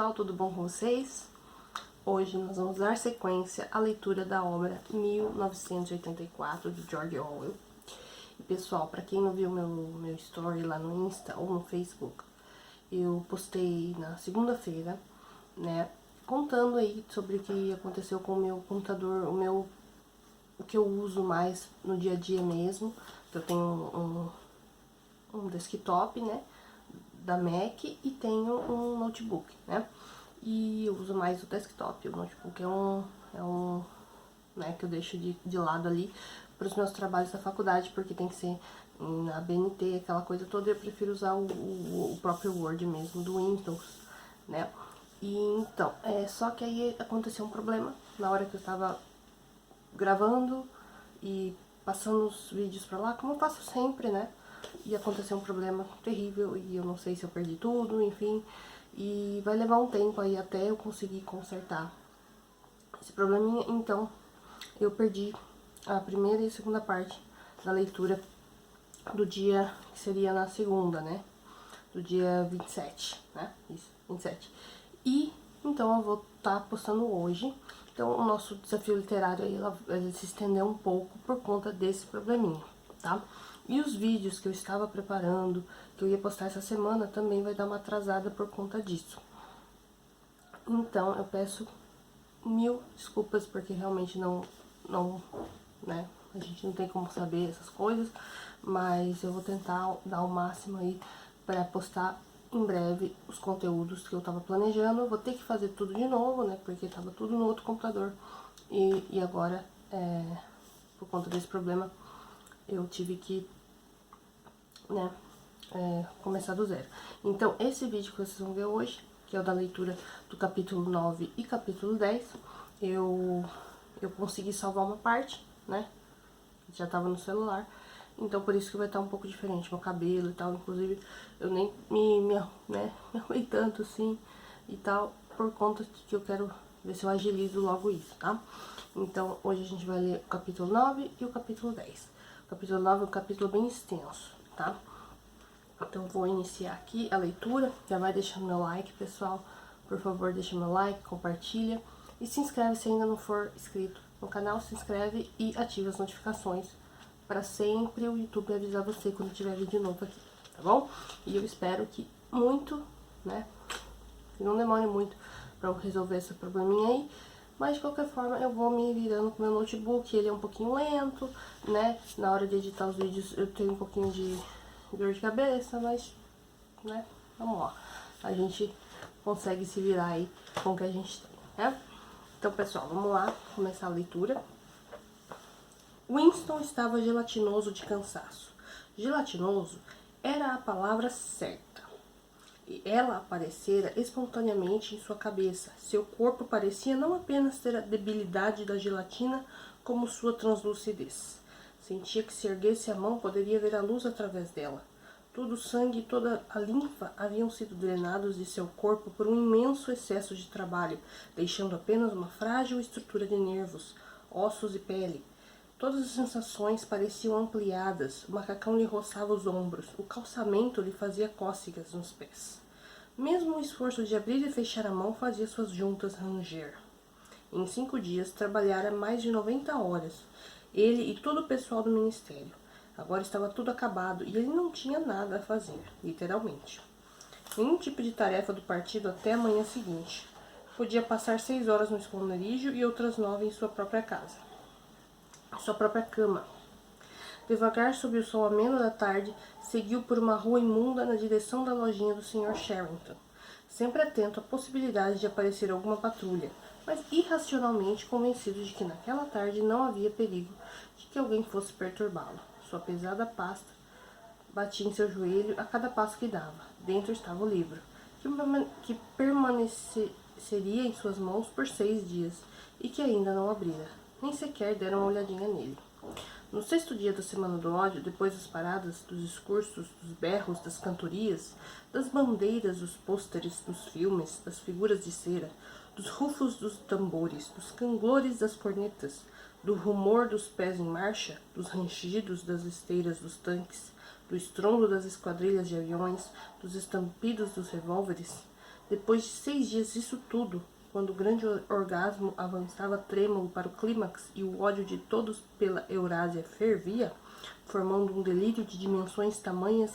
pessoal, tudo bom com vocês? Hoje nós vamos dar sequência à leitura da obra 1984 de George Orwell. E pessoal, para quem não viu meu story lá no Insta ou no Facebook, eu postei na segunda-feira, né, contando aí sobre o que aconteceu com o meu computador, o que eu uso mais no dia a dia mesmo. Eu tenho um desktop, né, da Mac e tenho um notebook, né? E eu uso mais o desktop. O notebook é um né, que eu deixo de lado ali para os meus trabalhos da faculdade, porque tem que ser na BNT, aquela coisa toda. Eu prefiro usar o próprio Word mesmo, do Windows, né? E então, só que aí aconteceu um problema na hora que eu tava gravando e passando os vídeos pra lá, como eu faço sempre, né? E aconteceu um problema terrível e eu não sei se eu perdi tudo, enfim. E vai levar um tempo aí até eu conseguir consertar esse probleminha. Então, eu perdi a primeira e a segunda parte da leitura do dia, que seria na segunda, né? Do dia 27, né? Isso, 27. E, então, eu vou estar postando hoje. Então, o nosso desafio literário aí, ele se estendeu um pouco por conta desse probleminha, tá? E os vídeos que eu estava preparando, que eu ia postar essa semana, também vai dar uma atrasada por conta disso. Então, eu peço mil desculpas, porque realmente não, né, a gente não tem como saber essas coisas, mas eu vou tentar dar o máximo aí para postar em breve os conteúdos que eu tava planejando. Eu vou ter que fazer tudo de novo, né, porque tava tudo no outro computador, e agora, por conta desse problema, eu tive que, né, começar do zero. Então, esse vídeo que vocês vão ver hoje, que é o da leitura do capítulo 9 e capítulo 10, eu consegui salvar uma parte, né, já tava no celular, então por isso que vai estar um pouco diferente, meu cabelo e tal. Inclusive, eu nem me arrumei tanto assim e tal, por conta que eu quero ver se eu agilizo logo isso, tá? Então, hoje a gente vai ler o capítulo 9 e o capítulo 10. O capítulo 9 é um capítulo bem extenso, tá? Então, eu vou iniciar aqui a leitura. Já vai deixando meu like, pessoal. Por favor, deixa meu like, compartilha. E se inscreve se ainda não for inscrito no canal. Se inscreve e ativa as notificações para sempre o YouTube avisar você quando tiver vídeo novo aqui, tá bom? E eu espero que né, que não demore muito para eu resolver esse probleminha aí. Mas de qualquer forma eu vou me virando com meu notebook. Ele é um pouquinho lento, né? Na hora de editar os vídeos eu tenho um pouquinho de dor de cabeça, mas, né, vamos lá. A gente consegue se virar aí com o que a gente tem, né? Então, pessoal, vamos lá começar a leitura. Winston estava gelatinoso de cansaço. Gelatinoso era a palavra certa. E ela aparecera espontaneamente em sua cabeça. Seu corpo parecia não apenas ter a debilidade da gelatina, como sua translucidez. Sentia que se erguesse a mão poderia ver a luz através dela. Todo o sangue e toda a linfa haviam sido drenados de seu corpo por um imenso excesso de trabalho, deixando apenas uma frágil estrutura de nervos, ossos e pele. Todas as sensações pareciam ampliadas, o macacão lhe roçava os ombros, o calçamento lhe fazia cócegas nos pés. Mesmo o esforço de abrir e fechar a mão fazia suas juntas ranger. Em 5 dias, trabalhara mais de 90 horas, ele e todo o pessoal do ministério. Agora estava tudo acabado e ele não tinha nada a fazer, literalmente. Nenhum tipo de tarefa do partido até a manhã seguinte. Podia passar 6 horas no esconderijo e outras 9 em sua própria casa. Sua própria cama. Devagar, sob o sol ameno da tarde, seguiu por uma rua imunda na direção da lojinha do Sr. Sherrington, sempre atento à possibilidade de aparecer alguma patrulha, mas irracionalmente convencido de que naquela tarde não havia perigo de que alguém fosse perturbá-lo. Sua pesada pasta batia em seu joelho a cada passo que dava. Dentro estava o livro, que permaneceria em suas mãos por 6 dias e que ainda não abrira. Nem sequer deram uma olhadinha nele. No 6º dia da Semana do Ódio, depois das paradas, dos discursos, dos berros, das cantorias, das bandeiras, dos pôsteres, dos filmes, das figuras de cera, dos rufos dos tambores, dos canglores das cornetas, do rumor dos pés em marcha, dos rangidos das esteiras dos tanques, do estrondo das esquadrilhas de aviões, dos estampidos dos revólveres, Depois de 6 dias disso tudo, quando o grande orgasmo avançava trêmulo para o clímax e o ódio de todos pela Eurásia fervia, formando um delírio de dimensões tamanhas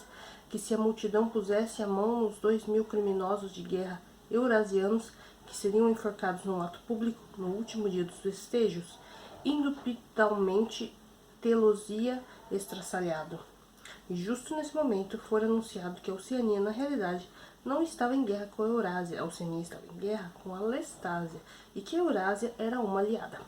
que se a multidão pusesse a mão nos 2.000 criminosos de guerra eurasianos que seriam enforcados num ato público no último dia dos festejos, indubitalmente tê-los-ia estraçalhado. E justo nesse momento fora anunciado que a Oceania, na realidade, não estava em guerra com a Eurásia, a Oceania estava em guerra com a Lestásia, e que a Eurásia era uma aliada.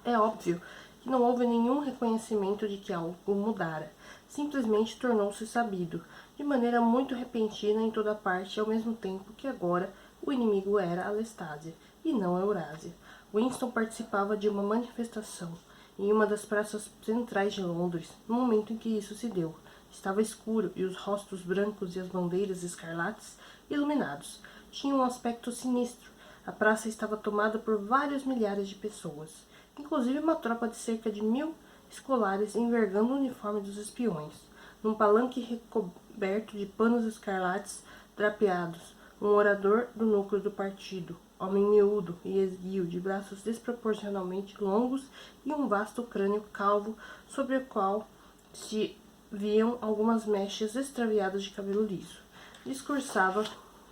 É óbvio que não houve nenhum reconhecimento de que algo mudara. Simplesmente tornou-se sabido, de maneira muito repentina em toda parte, ao mesmo tempo que agora o inimigo era a Lestásia, e não a Eurásia. Winston participava de uma manifestação em uma das praças centrais de Londres, no momento em que isso se deu. Estava escuro e os rostos brancos e as bandeiras escarlates, iluminados, tinham um aspecto sinistro. A praça estava tomada por vários milhares de pessoas, inclusive uma tropa de cerca de 1.000 escolares envergando o uniforme dos espiões. Num palanque recoberto de panos escarlates drapeados, um orador do núcleo do partido, homem miúdo e esguio, de braços desproporcionalmente longos e um vasto crânio calvo sobre o qual se viam algumas mechas extraviadas de cabelo liso. Discursava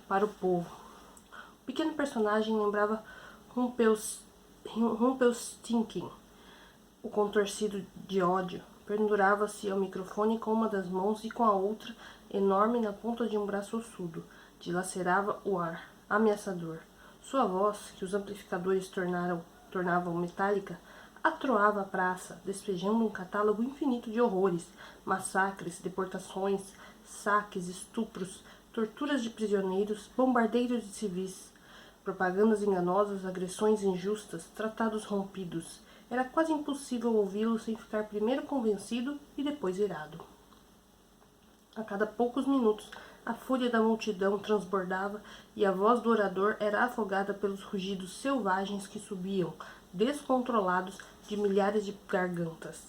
para o povo. O pequeno personagem lembrava Rumpelstiltskin, o contorcido de ódio. Pendurava-se ao microfone com uma das mãos e com a outra, enorme na ponta de um braço ossudo, dilacerava o ar, ameaçador. Sua voz, que os amplificadores tornavam metálica, atroava a praça, despejando um catálogo infinito de horrores, massacres, deportações, saques, estupros, torturas de prisioneiros, bombardeios de civis, propagandas enganosas, agressões injustas, tratados rompidos. Era quase impossível ouvi-lo sem ficar primeiro convencido e depois irado. A cada poucos minutos, a fúria da multidão transbordava e a voz do orador era afogada pelos rugidos selvagens que subiam, descontrolados, de milhares de gargantas.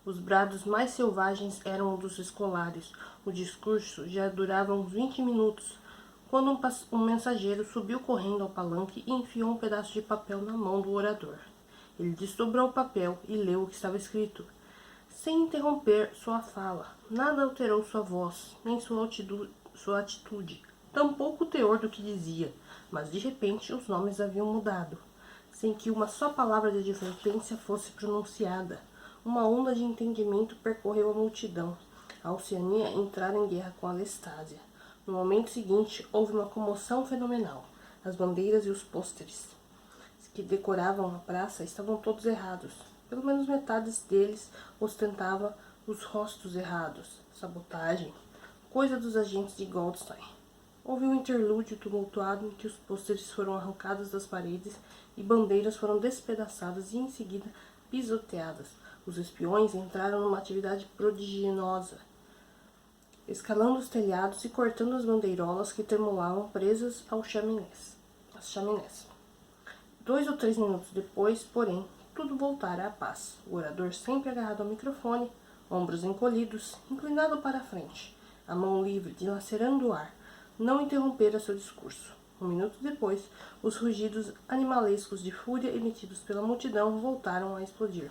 Os brados mais selvagens eram os dos escolares. O discurso já durava uns 20 minutos, quando um mensageiro subiu correndo ao palanque e enfiou um pedaço de papel na mão do orador. Ele desdobrou o papel e leu o que estava escrito, sem interromper sua fala. Nada alterou sua voz, nem sua atitude, tampouco o teor do que dizia, mas de repente os nomes haviam mudado, sem que uma só palavra de advertência fosse pronunciada. Uma onda de entendimento percorreu a multidão. A Oceania entrara em guerra com a Lestásia. No momento seguinte, houve uma comoção fenomenal. As bandeiras e os pôsteres que decoravam a praça estavam todos errados. Pelo menos metade deles ostentava os rostos errados. Sabotagem, coisa dos agentes de Goldstein. Houve um interlúdio tumultuado em que os pôsteres foram arrancados das paredes e bandeiras foram despedaçadas e em seguida pisoteadas. Os espiões entraram numa atividade prodigiosa, escalando os telhados e cortando as bandeirolas que tremulavam presas às chaminés. 2 ou 3 minutos depois, porém, tudo voltara à paz. O orador, sempre agarrado ao microfone, ombros encolhidos, inclinado para a frente, a mão livre, dilacerando o ar, não interrompera seu discurso. Um minuto depois, os rugidos animalescos de fúria emitidos pela multidão voltaram a explodir.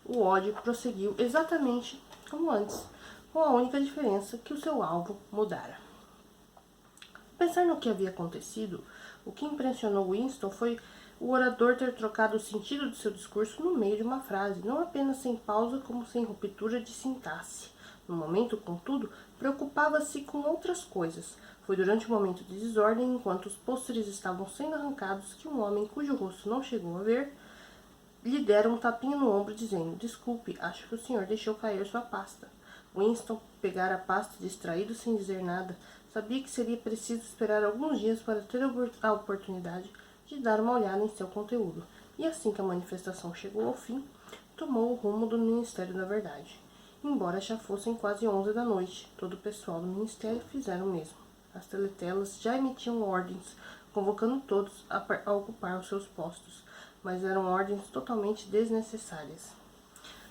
O ódio prosseguiu exatamente como antes, com a única diferença que o seu alvo mudara. Pensar no que havia acontecido, o que impressionou Winston foi o orador ter trocado o sentido do seu discurso no meio de uma frase, não apenas sem pausa, como sem ruptura de sintaxe. No momento, contudo, preocupava-se com outras coisas. Foi durante o momento de desordem, enquanto os pôsteres estavam sendo arrancados, que um homem cujo rosto não chegou a ver, lhe dera um tapinha no ombro, dizendo: "Desculpe, acho que o senhor deixou cair sua pasta." Winston pegara a pasta, distraído, sem dizer nada. Sabia que seria preciso esperar alguns dias para ter a oportunidade de dar uma olhada em seu conteúdo. E assim que a manifestação chegou ao fim, tomou o rumo do Ministério da Verdade. Embora já fossem quase 11 da noite, todo o pessoal do Ministério fizeram o mesmo. As teletelas já emitiam ordens, convocando todos a ocupar os seus postos, mas eram ordens totalmente desnecessárias.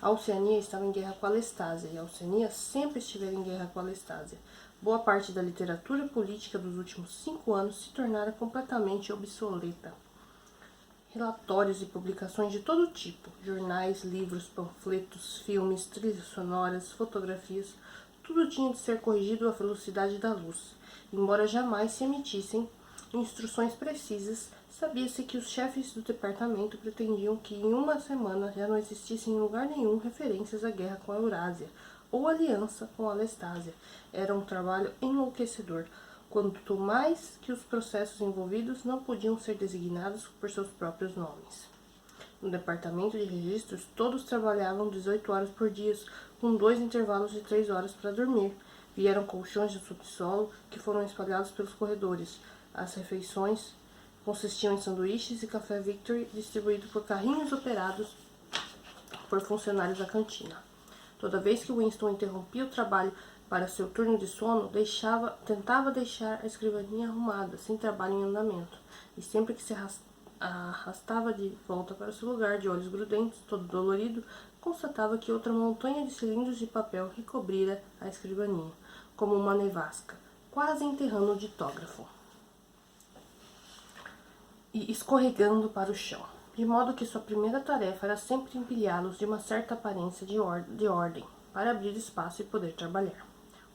A Oceania estava em guerra com a Lestásia, e a Oceania sempre estivera em guerra com a Lestásia. Boa parte da literatura política dos últimos 5 anos se tornara completamente obsoleta. Relatórios e publicações de todo tipo, jornais, livros, panfletos, filmes, trilhas sonoras, fotografias, tudo tinha de ser corrigido à velocidade da luz. Embora jamais se emitissem instruções precisas, sabia-se que os chefes do departamento pretendiam que em uma semana já não existissem em lugar nenhum referências à guerra com a Eurásia ou aliança com a Lestásia. Era um trabalho enlouquecedor, quanto mais que os processos envolvidos não podiam ser designados por seus próprios nomes. No departamento de registros, todos trabalhavam 18 horas por dia, com 2 intervalos de 3 horas para dormir. Vieram colchões do subsolo que foram espalhados pelos corredores. As refeições consistiam em sanduíches e café Victory distribuído por carrinhos operados por funcionários da cantina. Toda vez que Winston interrompia o trabalho para seu turno de sono, tentava deixar a escrivaninha arrumada, sem trabalho em andamento, e sempre que se arrastava de volta para seu lugar, de olhos grudentes, todo dolorido, constatava que outra montanha de cilindros de papel recobrira a escrivaninha, como uma nevasca, quase enterrando o ditógrafo e escorregando para o chão, de modo que sua primeira tarefa era sempre empilhá-los de uma certa aparência de ordem, para abrir espaço e poder trabalhar.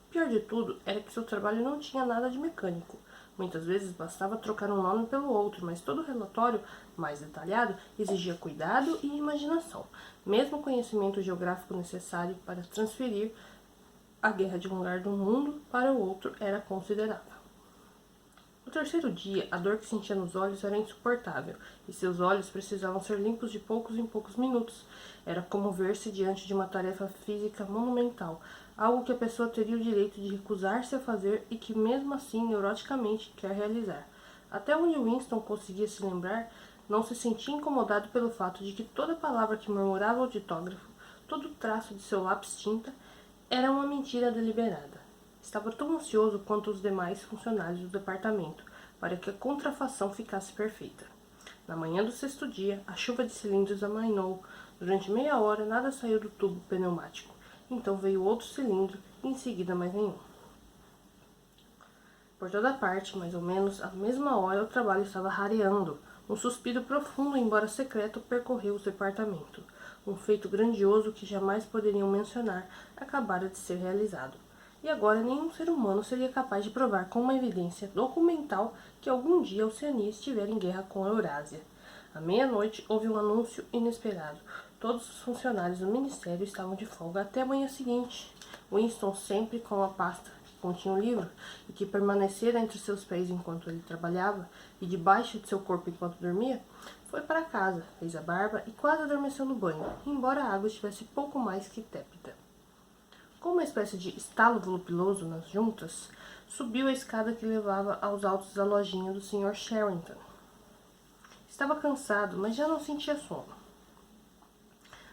O pior de tudo era que seu trabalho não tinha nada de mecânico. Muitas vezes bastava trocar um nome pelo outro, mas todo relatório mais detalhado exigia cuidado e imaginação, mesmo o conhecimento geográfico necessário para transferir a guerra de um lugar do mundo para o outro era considerável. No terceiro dia, a dor que sentia nos olhos era insuportável, e seus olhos precisavam ser limpos de poucos em poucos minutos. Era como ver-se diante de uma tarefa física monumental, algo que a pessoa teria o direito de recusar-se a fazer e que mesmo assim neuroticamente quer realizar. Até onde Winston conseguia se lembrar, não se sentia incomodado pelo fato de que toda palavra que murmurava ao ditógrafo, todo traço de seu lápis tinta, era uma mentira deliberada. Estava tão ansioso quanto os demais funcionários do departamento para que a contrafação ficasse perfeita. Na manhã do sexto dia, a chuva de cilindros amainou. Durante meia hora, nada saiu do tubo pneumático. Então veio outro cilindro e em seguida mais nenhum. Por toda parte, mais ou menos à mesma hora, o trabalho estava rareando. Um suspiro profundo, embora secreto, percorreu o departamento. Um feito grandioso que jamais poderiam mencionar acabara de ser realizado. E agora nenhum ser humano seria capaz de provar com uma evidência documental que algum dia a Oceania estivera em guerra com a Eurásia. À meia-noite houve um anúncio inesperado. Todos os funcionários do ministério estavam de folga até a manhã seguinte. Winston, sempre com a pasta que continha o livro e que permanecera entre seus pés enquanto ele trabalhava e debaixo de seu corpo enquanto dormia, foi para casa, fez a barba e quase adormeceu no banho, embora a água estivesse pouco mais que tépida. Com uma espécie de estalo voluptuoso nas juntas, subiu a escada que levava aos altos da lojinha do Sr. Sherrington. Estava cansado, mas já não sentia sono.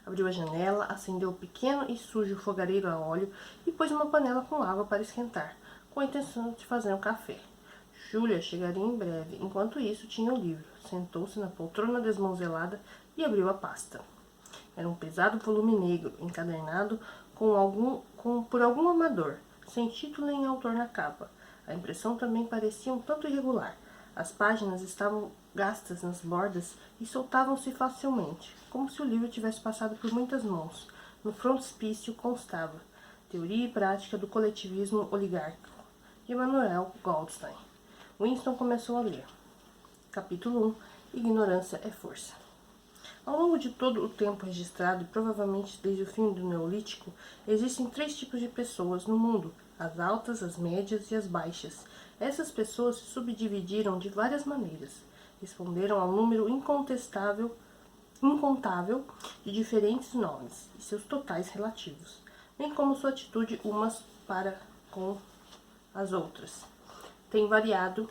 Abriu a janela, acendeu o pequeno e sujo fogareiro a óleo e pôs uma panela com água para esquentar, com a intenção de fazer um café. Júlia chegaria em breve. Enquanto isso, tinha o livro. Sentou-se na poltrona desmanzelada e abriu a pasta. Era um pesado volume negro, encadernado por algum amador, sem título nem autor na capa. A impressão também parecia um tanto irregular. As páginas estavam gastas nas bordas e soltavam-se facilmente, como se o livro tivesse passado por muitas mãos. No frontispício constava Teoria e Prática do Coletivismo Oligárquico, de Emanuel Goldstein. Winston começou a ler. Capítulo 1. Ignorância é força. Ao longo de todo o tempo registrado, e provavelmente desde o fim do Neolítico, existem 3 tipos de pessoas no mundo: as altas, as médias e as baixas. Essas pessoas se subdividiram de várias maneiras. Responderam ao número incontável de diferentes nomes e seus totais relativos, bem como sua atitude umas para com as outras. Tem variado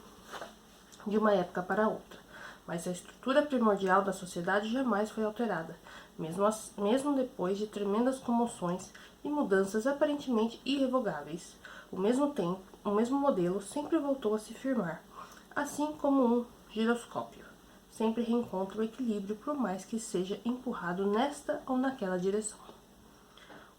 de uma época para outra, mas a estrutura primordial da sociedade jamais foi alterada, mesmo depois de tremendas comoções e mudanças aparentemente irrevogáveis. O mesmo modelo sempre voltou a se firmar, assim como um giroscópio. Sempre reencontra o equilíbrio por mais que seja empurrado nesta ou naquela direção.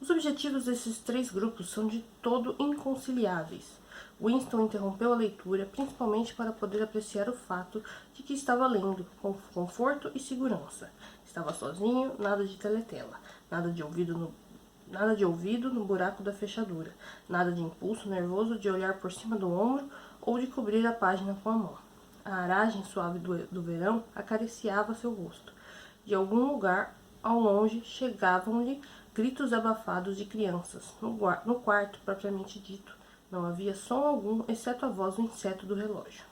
Os objetivos desses 3 grupos são de todo inconciliáveis. Winston interrompeu a leitura, principalmente para poder apreciar o fato de que estava lendo, com conforto e segurança. Estava sozinho, nada de teletela, nada de ouvido no buraco da fechadura, nada de impulso nervoso de olhar por cima do ombro ou de cobrir a página com a mão. A aragem suave do verão acariciava seu rosto. De algum lugar, ao longe, chegavam-lhe gritos abafados de crianças. No quarto, propriamente dito, não havia som algum, exceto a voz do inseto do relógio.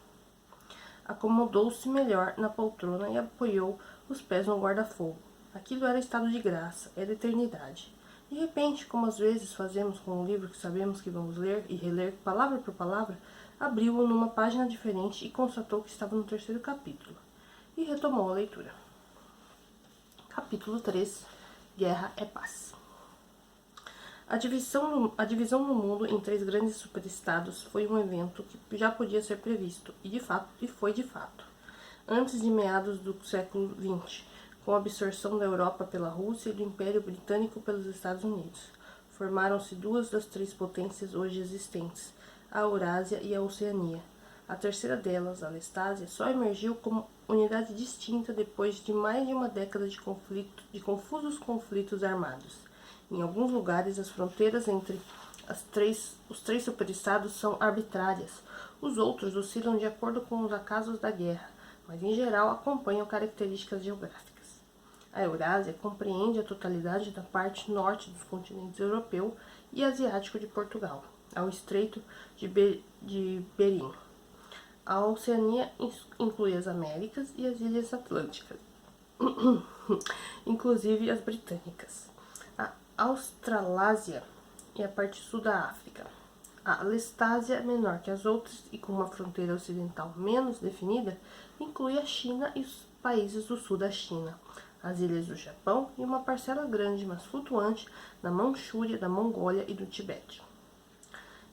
Acomodou-se melhor na poltrona e apoiou os pés no guarda-fogo. Aquilo era estado de graça, era eternidade. De repente, como às vezes fazemos com um livro que sabemos que vamos ler e reler palavra por palavra, abriu-o numa página diferente e constatou que estava no 3º capítulo. E retomou a leitura. Capítulo 3. Guerra é paz. A divisão no mundo em 3 grandes superestados foi um evento que já podia ser previsto, e foi de fato. Antes de meados do século XX, com a absorção da Europa pela Rússia e do Império Britânico pelos Estados Unidos, formaram-se 2 das 3 potências hoje existentes, a Eurásia e a Oceania. A terceira delas, a Lestásia, só emergiu como unidade distinta depois de mais de uma década de confusos conflitos armados. Em alguns lugares, as fronteiras entre os 3 superestados são arbitrárias. Os outros oscilam de acordo com os acasos da guerra, mas em geral acompanham características geográficas. A Eurásia compreende a totalidade da parte norte dos continentes europeu e asiático de Portugal, ao Estreito de Bering. A Oceania inclui as Américas e as Ilhas Atlânticas, inclusive as britânicas. A Australásia e a parte sul da África. A Lestásia, é menor que as outras e com uma fronteira ocidental menos definida, inclui a China e os países do sul da China, as ilhas do Japão e uma parcela grande, mas flutuante, da Manchúria, da Mongólia e do Tibete.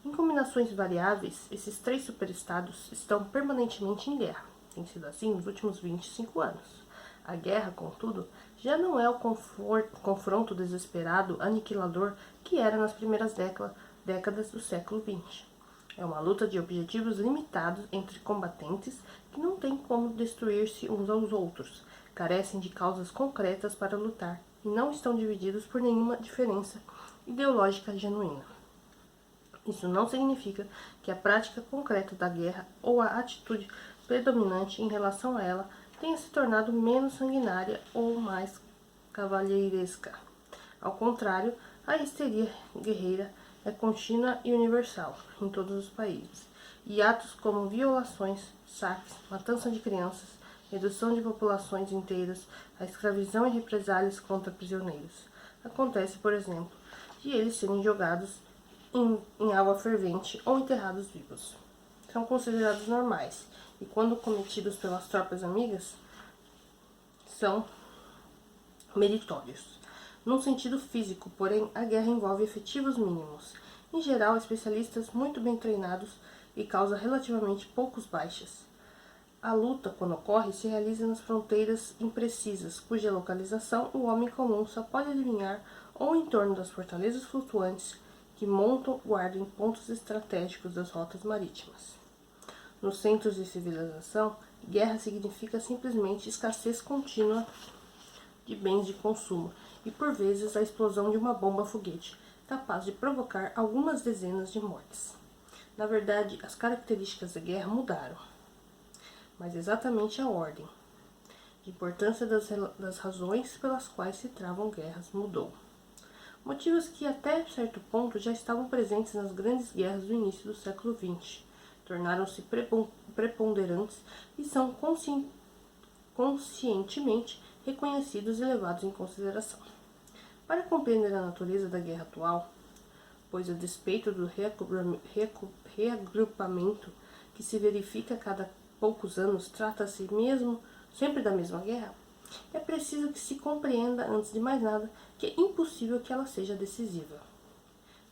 Em combinações variáveis, esses 3 superestados estão permanentemente em guerra. Tem sido assim nos últimos 25 anos. A guerra, contudo, já não é o confronto desesperado, aniquilador que era nas primeiras décadas do século XX. É uma luta de objetivos limitados entre combatentes que não têm como destruir-se uns aos outros, carecem de causas concretas para lutar e não estão divididos por nenhuma diferença ideológica genuína. Isso não significa que a prática concreta da guerra ou a atitude predominante em relação a ela tenha se tornado menos sanguinária ou mais cavalheiresca. Ao contrário, a histeria guerreira é contínua e universal em todos os países, e atos como violações, saques, matança de crianças, redução de populações inteiras, a escravidão e represálias contra prisioneiros. Acontece, por exemplo, de eles serem jogados em água fervente ou enterrados vivos. São considerados normais e, quando cometidos pelas tropas amigas, são meritórios. Num sentido físico, porém, a guerra envolve efetivos mínimos, em geral especialistas muito bem treinados e causa relativamente poucos baixas. A luta, quando ocorre, se realiza nas fronteiras imprecisas, cuja localização o homem comum só pode adivinhar ou em torno das fortalezas flutuantes que montam guarda em pontos estratégicos das rotas marítimas. Nos centros de civilização, guerra significa simplesmente escassez contínua de bens de consumo e, por vezes, a explosão de uma bomba-foguete, capaz de provocar algumas dezenas de mortes. Na verdade, as características da guerra mudaram, mas exatamente a ordem. A importância das razões pelas quais se travam guerras mudou. Motivos que até certo ponto já estavam presentes nas grandes guerras do início do século XX, tornaram-se preponderantes e são conscientemente reconhecidos e levados em consideração. Para compreender a natureza da guerra atual, pois a despeito do reagrupamento que se verifica a cada poucos anos, trata-se mesmo sempre da mesma guerra, é preciso que se compreenda, antes de mais nada, que é impossível que ela seja decisiva.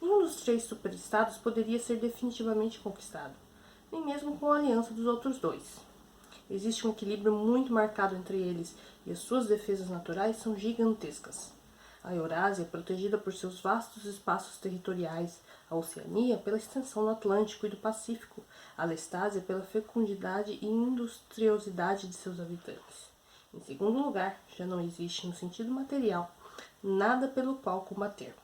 Nenhum dos 3 superestados poderia ser definitivamente conquistado, nem mesmo com a aliança dos outros 2. Existe um equilíbrio muito marcado entre eles e as suas defesas naturais são gigantescas. A Eurásia, protegida por seus vastos espaços territoriais, a Oceania pela extensão do Atlântico e do Pacífico, a Lestásia pela fecundidade e industriosidade de seus habitantes. Em segundo lugar, já não existe, no sentido material, nada pelo qual combater.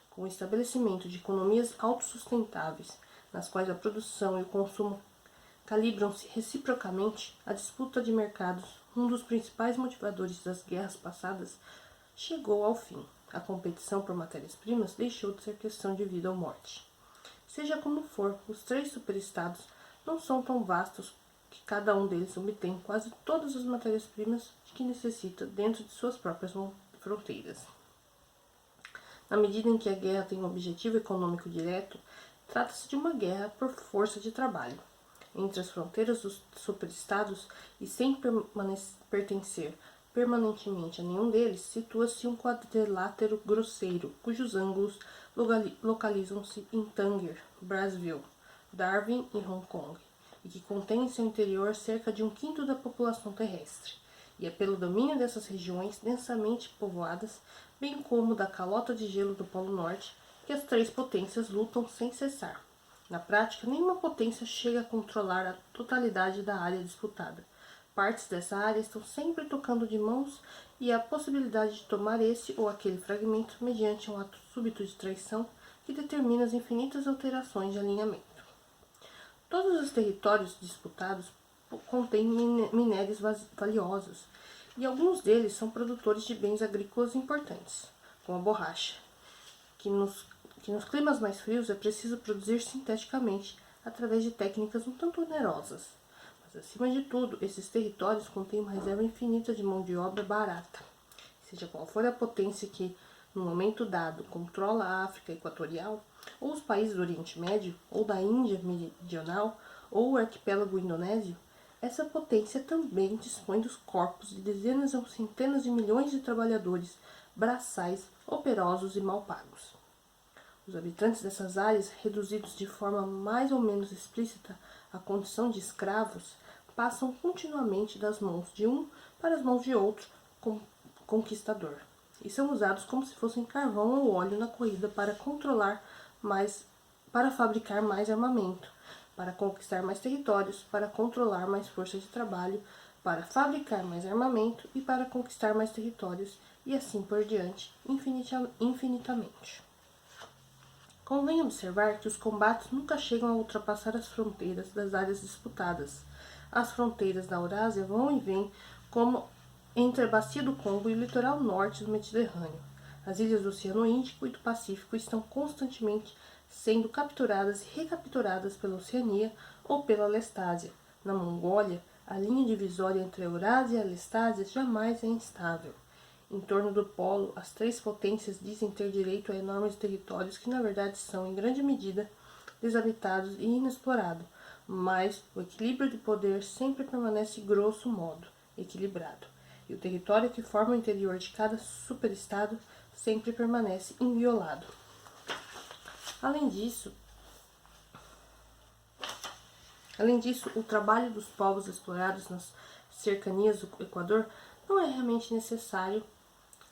Com o estabelecimento de economias autossustentáveis, nas quais a produção e o consumo calibram-se reciprocamente, a disputa de mercados, um dos principais motivadores das guerras passadas, chegou ao fim. A competição por matérias-primas deixou de ser questão de vida ou morte. Seja como for, os 3 superestados não são tão vastos que cada um deles obtém quase todas as matérias-primas de que necessita dentro de suas próprias fronteiras. Na medida em que a guerra tem um objetivo econômico direto, trata-se de uma guerra por força de trabalho. Entre as fronteiras dos superestados e sem pertencer permanentemente a nenhum deles, situa-se um quadrilátero grosseiro, cujos ângulos localizam-se em Tanger, Brazzaville, Darwin e Hong Kong, e que contém em seu interior cerca de 1/5 da população terrestre. E é pelo domínio dessas regiões densamente povoadas, bem como da calota de gelo do Polo Norte, que as 3 potências lutam sem cessar. Na prática, nenhuma potência chega a controlar a totalidade da área disputada. Partes dessa área estão sempre tocando de mãos e a possibilidade de tomar esse ou aquele fragmento mediante um ato súbito de traição que determina as infinitas alterações de alinhamento. Todos os territórios disputados contêm minérios valiosos e alguns deles são produtores de bens agrícolas importantes, como a borracha, que nos climas mais frios é preciso produzir sinteticamente através de técnicas um tanto onerosas. Mas, acima de tudo, esses territórios contêm uma reserva infinita de mão de obra barata. Seja qual for a potência que, no momento dado, controla a África Equatorial, ou os países do Oriente Médio, ou da Índia Meridional, ou o arquipélago indonésio, essa potência também dispõe dos corpos de dezenas ou centenas de milhões de trabalhadores braçais, operosos e mal pagos. Os habitantes dessas áreas, reduzidos de forma mais ou menos explícita à condição de escravos, passam continuamente das mãos de um para as mãos de outro conquistador, e são usados como se fossem carvão ou óleo na corrida para fabricar mais armamento, para conquistar mais territórios, para controlar mais força de trabalho, para fabricar mais armamento e para conquistar mais territórios, e assim por diante, infinitamente. Convém observar que os combates nunca chegam a ultrapassar as fronteiras das áreas disputadas. As fronteiras da Eurásia vão e vêm como entre a bacia do Congo e o litoral norte do Mediterrâneo. As ilhas do Oceano Índico e do Pacífico estão constantemente sendo capturadas e recapturadas pela Oceania ou pela Lestásia. Na Mongólia, a linha divisória entre a Eurásia e a Lestásia jamais é instável. Em torno do polo, as 3 potências dizem ter direito a enormes territórios que, na verdade, são, em grande medida, desabitados e inexplorados, mas o equilíbrio de poder sempre permanece grosso modo equilibrado, e o território que forma o interior de cada superestado sempre permanece inviolado. Além disso, o trabalho dos povos explorados nas cercanias do Equador não é realmente necessário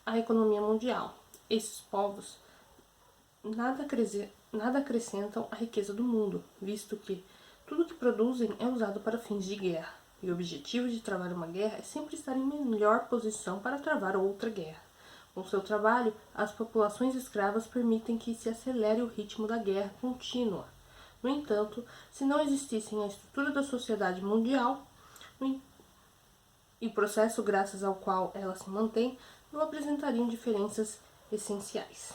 à economia mundial. Esses povos nada acrescentam à riqueza do mundo, visto que tudo que produzem é usado para fins de guerra, e o objetivo de travar uma guerra é sempre estar em melhor posição para travar outra guerra. Com seu trabalho, as populações escravas permitem que se acelere o ritmo da guerra contínua. No entanto, se não existissem a estrutura da sociedade mundial e o processo graças ao qual ela se mantém, não apresentariam diferenças essenciais.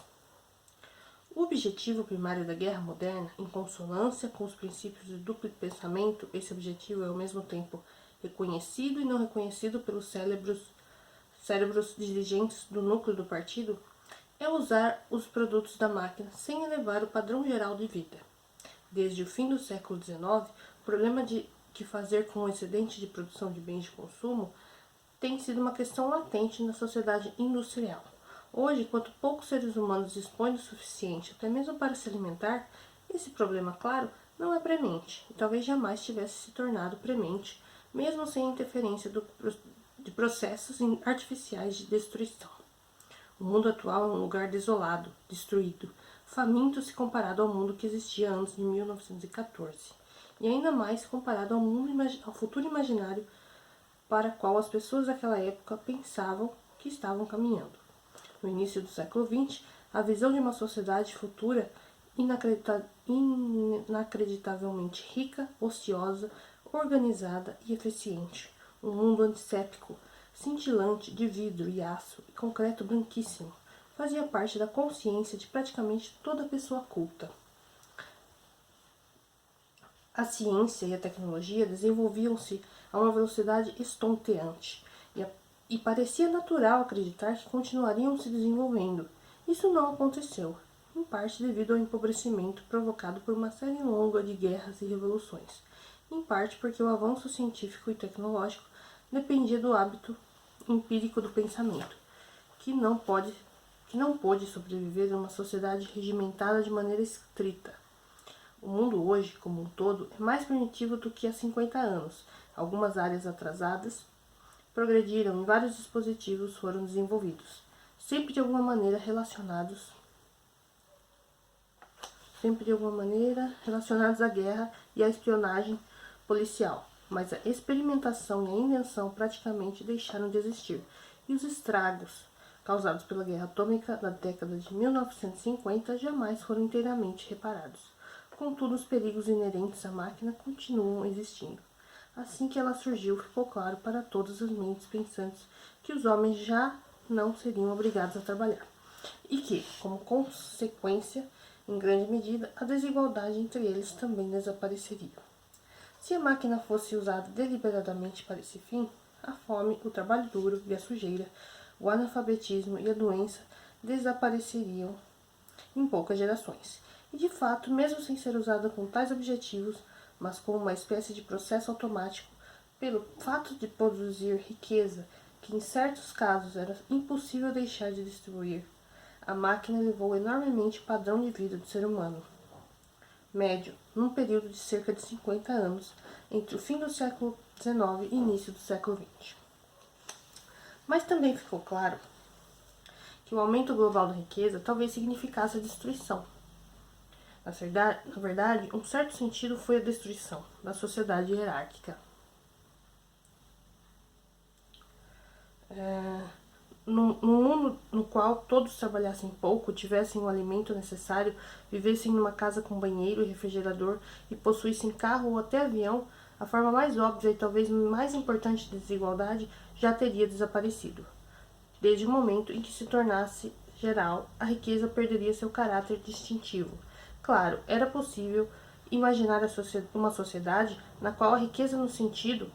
O objetivo primário da guerra moderna, em consonância com os princípios de duplo pensamento, esse objetivo é ao mesmo tempo reconhecido e não reconhecido pelos cérebros dirigentes do núcleo do partido, é usar os produtos da máquina sem elevar o padrão geral de vida. Desde o fim do século XIX, o problema de que fazer com o excedente de produção de bens de consumo tem sido uma questão latente na sociedade industrial. Hoje, quanto poucos seres humanos dispõem do suficiente até mesmo para se alimentar, esse problema, claro, não é premente, e talvez jamais tivesse se tornado premente, mesmo sem a interferência de processos artificiais de destruição. O mundo atual é um lugar desolado, destruído, faminto se comparado ao mundo que existia antes de 1914, e ainda mais comparado ao futuro imaginário para o qual as pessoas daquela época pensavam que estavam caminhando. No início do século XX, a visão de uma sociedade futura inacreditavelmente rica, ociosa, organizada e eficiente. Um mundo antisséptico, cintilante de vidro e aço e concreto branquíssimo, fazia parte da consciência de praticamente toda pessoa culta. A ciência e a tecnologia desenvolviam-se a uma velocidade estonteante e parecia natural acreditar que continuariam se desenvolvendo. Isso não aconteceu, em parte devido ao empobrecimento provocado por uma série longa de guerras e revoluções, em parte porque o avanço científico e tecnológico dependia do hábito empírico do pensamento, que não pôde sobreviver em uma sociedade regimentada de maneira estrita. O mundo hoje, como um todo, é mais primitivo do que há 50 anos. Algumas áreas atrasadas progrediram e vários dispositivos foram desenvolvidos, sempre de alguma maneira relacionados à guerra e à espionagem policial. Mas a experimentação e a invenção praticamente deixaram de existir, e os estragos causados pela guerra atômica na década de 1950 jamais foram inteiramente reparados. Contudo, os perigos inerentes à máquina continuam existindo. Assim que ela surgiu, ficou claro para todas as mentes pensantes que os homens já não seriam obrigados a trabalhar, e que, como consequência, em grande medida, a desigualdade entre eles também desapareceria. Se a máquina fosse usada deliberadamente para esse fim, a fome, o trabalho duro e a sujeira, o analfabetismo e a doença desapareceriam em poucas gerações. E de fato, mesmo sem ser usada com tais objetivos, mas como uma espécie de processo automático, pelo fato de produzir riqueza que em certos casos era impossível deixar de distribuir, a máquina elevou enormemente o padrão de vida do ser humano médio, num período de cerca de 50 anos, entre o fim do século XIX e início do século XX. Mas também ficou claro que o aumento global da riqueza talvez significasse a destruição. Na verdade, um certo sentido foi a destruição da sociedade hierárquica. Num mundo no qual todos trabalhassem pouco, tivessem o alimento necessário, vivessem numa casa com banheiro e refrigerador e possuíssem carro ou até avião, a forma mais óbvia e talvez mais importante de desigualdade já teria desaparecido. Desde o momento em que se tornasse geral, a riqueza perderia seu caráter distintivo. Claro, era possível imaginar uma sociedade na qual a riqueza no sentido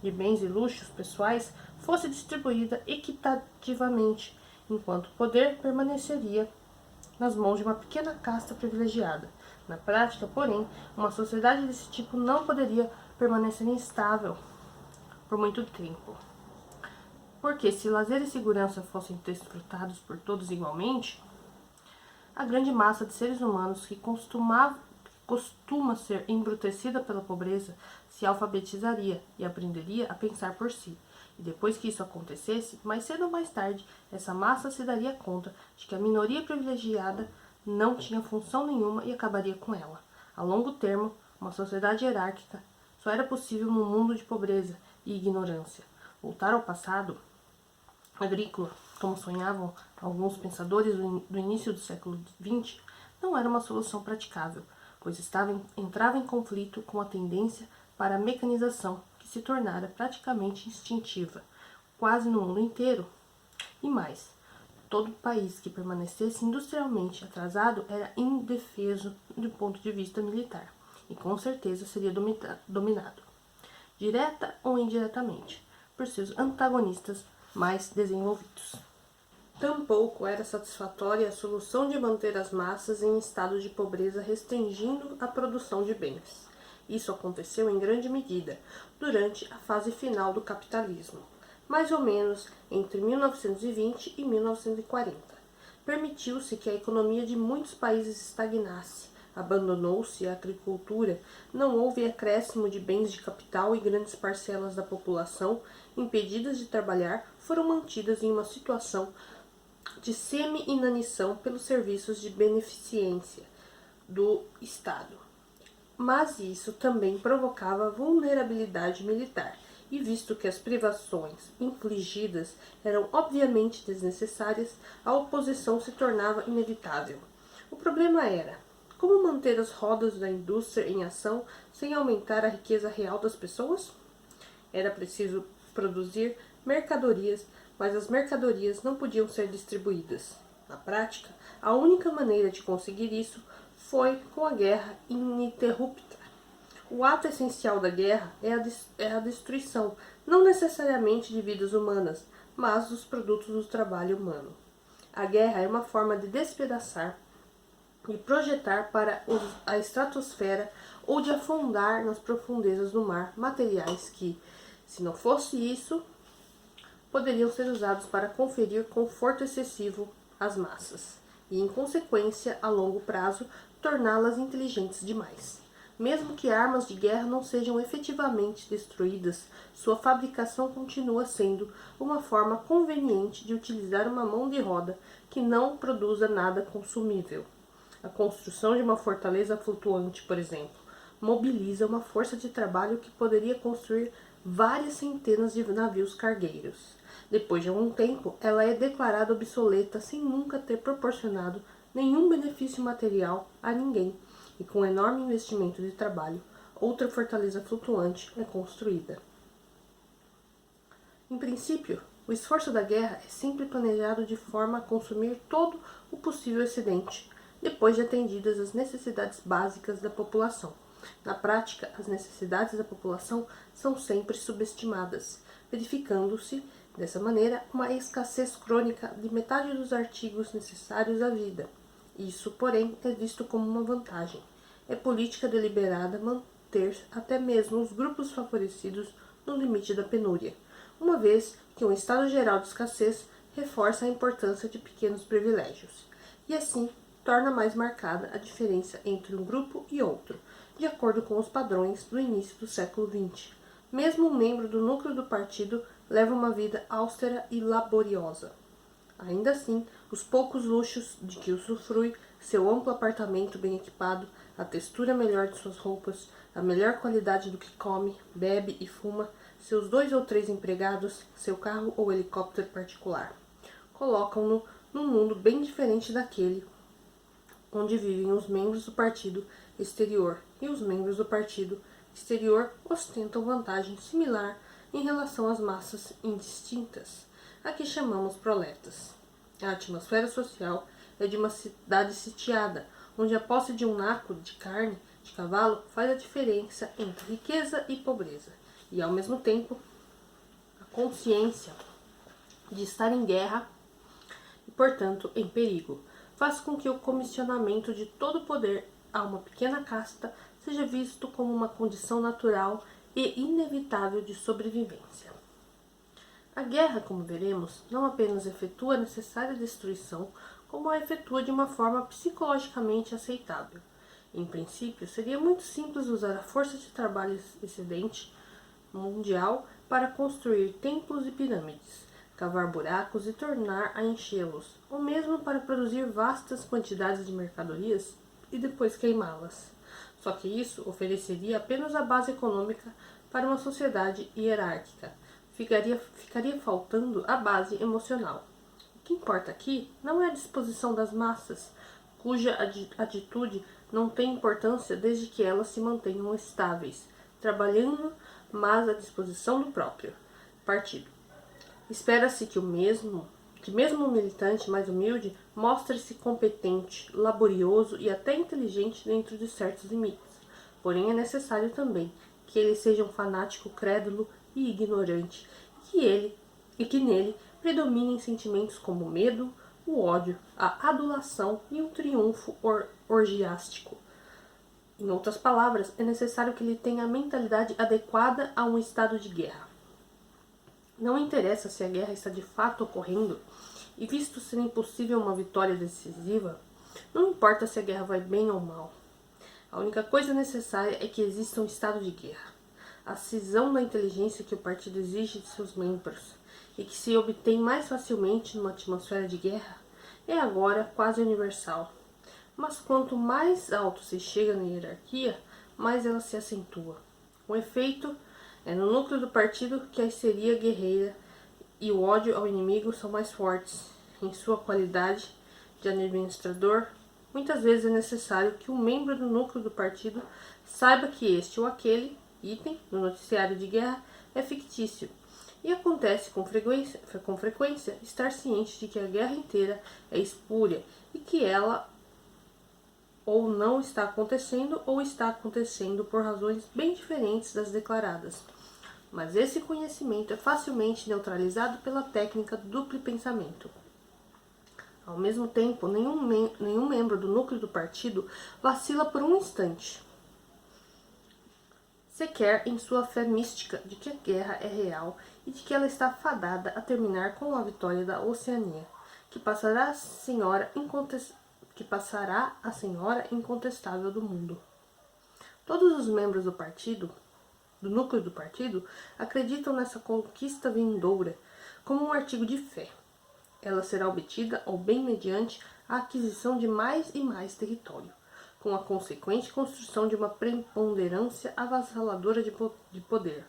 de bens e luxos pessoais fosse distribuída equitativamente, enquanto o poder permaneceria nas mãos de uma pequena casta privilegiada. Na prática, porém, uma sociedade desse tipo não poderia permanecer instável por muito tempo. Porque se lazer e segurança fossem desfrutados por todos igualmente, a grande massa de seres humanos que costuma ser embrutecida pela pobreza se alfabetizaria e aprenderia a pensar por si. E depois que isso acontecesse, mais cedo ou mais tarde, essa massa se daria conta de que a minoria privilegiada não tinha função nenhuma e acabaria com ela. A longo termo, uma sociedade hierárquica só era possível num mundo de pobreza e ignorância. Voltar ao passado agrícola, como sonhavam alguns pensadores do início do século XX, não era uma solução praticável, pois entrava em conflito com a tendência para a mecanização, que se tornara praticamente instintiva, quase no mundo inteiro. E mais, todo país que permanecesse industrialmente atrasado era indefeso do ponto de vista militar, e com certeza seria dominado, direta ou indiretamente, por seus antagonistas mais desenvolvidos. Tampouco era satisfatória a solução de manter as massas em estado de pobreza restringindo a produção de bens. Isso aconteceu em grande medida durante a fase final do capitalismo, mais ou menos entre 1920 e 1940. Permitiu-se que a economia de muitos países estagnasse, abandonou-se a agricultura, não houve acréscimo de bens de capital e grandes parcelas da população, impedidas de trabalhar, foram mantidas em uma situação de semi-inanição pelos serviços de beneficência do Estado. Mas isso também provocava vulnerabilidade militar, e visto que as privações infligidas eram obviamente desnecessárias, a oposição se tornava inevitável. O problema era como manter as rodas da indústria em ação sem aumentar a riqueza real das pessoas? Era preciso produzir mercadorias, mas as mercadorias não podiam ser distribuídas. Na prática, a única maneira de conseguir isso foi com a guerra ininterrupta. O ato essencial da guerra é a destruição, não necessariamente de vidas humanas, mas dos produtos do trabalho humano. A guerra é uma forma de despedaçar e projetar para a estratosfera ou de afundar nas profundezas do mar materiais que, se não fosse isso, poderiam ser usados para conferir conforto excessivo às massas e, em consequência, a longo prazo, torná-las inteligentes demais. Mesmo que armas de guerra não sejam efetivamente destruídas, sua fabricação continua sendo uma forma conveniente de utilizar uma mão de roda que não produza nada consumível. A construção de uma fortaleza flutuante, por exemplo, mobiliza uma força de trabalho que poderia construir várias centenas de navios cargueiros. Depois de algum tempo, ela é declarada obsoleta sem nunca ter proporcionado nenhum benefício material a ninguém, e com enorme investimento de trabalho, outra fortaleza flutuante é construída. Em princípio, o esforço da guerra é sempre planejado de forma a consumir todo o possível excedente, depois de atendidas as necessidades básicas da população. Na prática, as necessidades da população são sempre subestimadas, verificando-se, dessa maneira, uma escassez crônica de metade dos artigos necessários à vida. Isso, porém, é visto como uma vantagem. É política deliberada manter até mesmo os grupos favorecidos no limite da penúria, uma vez que um estado geral de escassez reforça a importância de pequenos privilégios, e assim torna mais marcada a diferença entre um grupo e outro, de acordo com os padrões do início do século XX. Mesmo um membro do núcleo do partido leva uma vida austera e laboriosa. Ainda assim, os poucos luxos de que usufrui, seu amplo apartamento bem equipado, a textura melhor de suas roupas, a melhor qualidade do que come, bebe e fuma, seus 2 ou 3 empregados, seu carro ou helicóptero particular, colocam-no num mundo bem diferente daquele onde vivem os membros do partido exterior, e os membros do partido exterior ostentam vantagem similar em relação às massas indistintas, a que chamamos proletas. A atmosfera social é de uma cidade sitiada, onde a posse de um naco de carne de cavalo faz a diferença entre riqueza e pobreza, e ao mesmo tempo a consciência de estar em guerra e, portanto, em perigo, faz com que o comissionamento de todo o poder a uma pequena casta seja visto como uma condição natural e inevitável de sobrevivência. A guerra, como veremos, não apenas efetua a necessária destruição, como a efetua de uma forma psicologicamente aceitável. Em princípio, seria muito simples usar a força de trabalho excedente mundial para construir templos e pirâmides, cavar buracos e tornar a enchê-los, ou mesmo para produzir vastas quantidades de mercadorias e depois queimá-las. Só que isso ofereceria apenas a base econômica para uma sociedade hierárquica. Ficaria faltando a base emocional. O que importa aqui não é a disposição das massas, cuja atitude não tem importância desde que elas se mantenham estáveis, trabalhando, mas à disposição do próprio partido. Espera-se que mesmo o militante mais humilde mostre-se competente, laborioso e até inteligente dentro de certos limites. Porém, é necessário também que ele seja um fanático crédulo e ignorante, e que nele predominem sentimentos como o medo, o ódio, a adulação e o triunfo orgiástico. Em outras palavras, é necessário que ele tenha a mentalidade adequada a um estado de guerra. Não interessa se a guerra está de fato ocorrendo, e visto ser impossível uma vitória decisiva, não importa se a guerra vai bem ou mal. A única coisa necessária é que exista um estado de guerra. A cisão da inteligência que o partido exige de seus membros, e que se obtém mais facilmente numa atmosfera de guerra, é agora quase universal. Mas quanto mais alto se chega na hierarquia, mais ela se acentua. O efeito é no núcleo do partido que a histeria guerreira e o ódio ao inimigo são mais fortes. Em sua qualidade de administrador, muitas vezes é necessário que um membro do núcleo do partido saiba que este ou aquele item do noticiário de guerra é fictício. E acontece com frequência estar ciente de que a guerra inteira é espúria e que ela ou não está acontecendo ou está acontecendo por razões bem diferentes das declaradas. Mas esse conhecimento é facilmente neutralizado pela técnica do duplo pensamento. Ao mesmo tempo, nenhum membro do núcleo do partido vacila por um instante, sequer em sua fé mística de que a guerra é real e de que ela está fadada a terminar com a vitória da Oceania, que passará a senhora incontestável do mundo. Todos os membros do núcleo do partido, acreditam nessa conquista vindoura como um artigo de fé. Ela será obtida ou bem mediante a aquisição de mais e mais território, com a consequente construção de uma preponderância avassaladora de poder,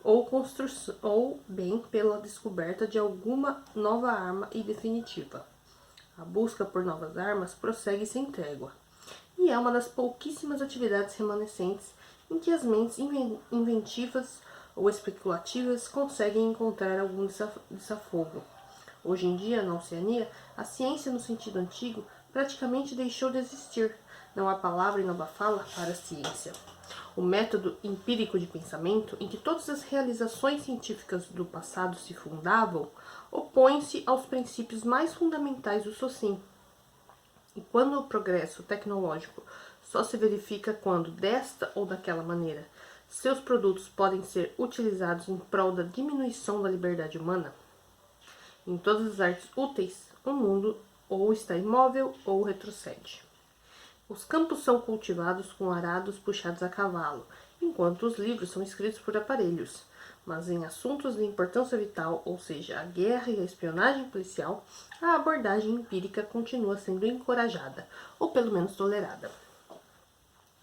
ou bem pela descoberta de alguma nova arma e definitiva. A busca por novas armas prossegue sem trégua, e é uma das pouquíssimas atividades remanescentes em que as mentes inventivas ou especulativas conseguem encontrar algum desafogo. Hoje em dia, na Oceania, a ciência no sentido antigo praticamente deixou de existir. Não há palavra e nova fala para a ciência. O método empírico de pensamento, em que todas as realizações científicas do passado se fundavam, opõe-se aos princípios mais fundamentais do Socin. E quando o progresso tecnológico só se verifica quando, desta ou daquela maneira, seus produtos podem ser utilizados em prol da diminuição da liberdade humana, em todas as artes úteis, o mundo ou está imóvel ou retrocede. Os campos são cultivados com arados puxados a cavalo, enquanto os livros são escritos por aparelhos. Mas em assuntos de importância vital, ou seja, a guerra e a espionagem policial, a abordagem empírica continua sendo encorajada, ou pelo menos tolerada.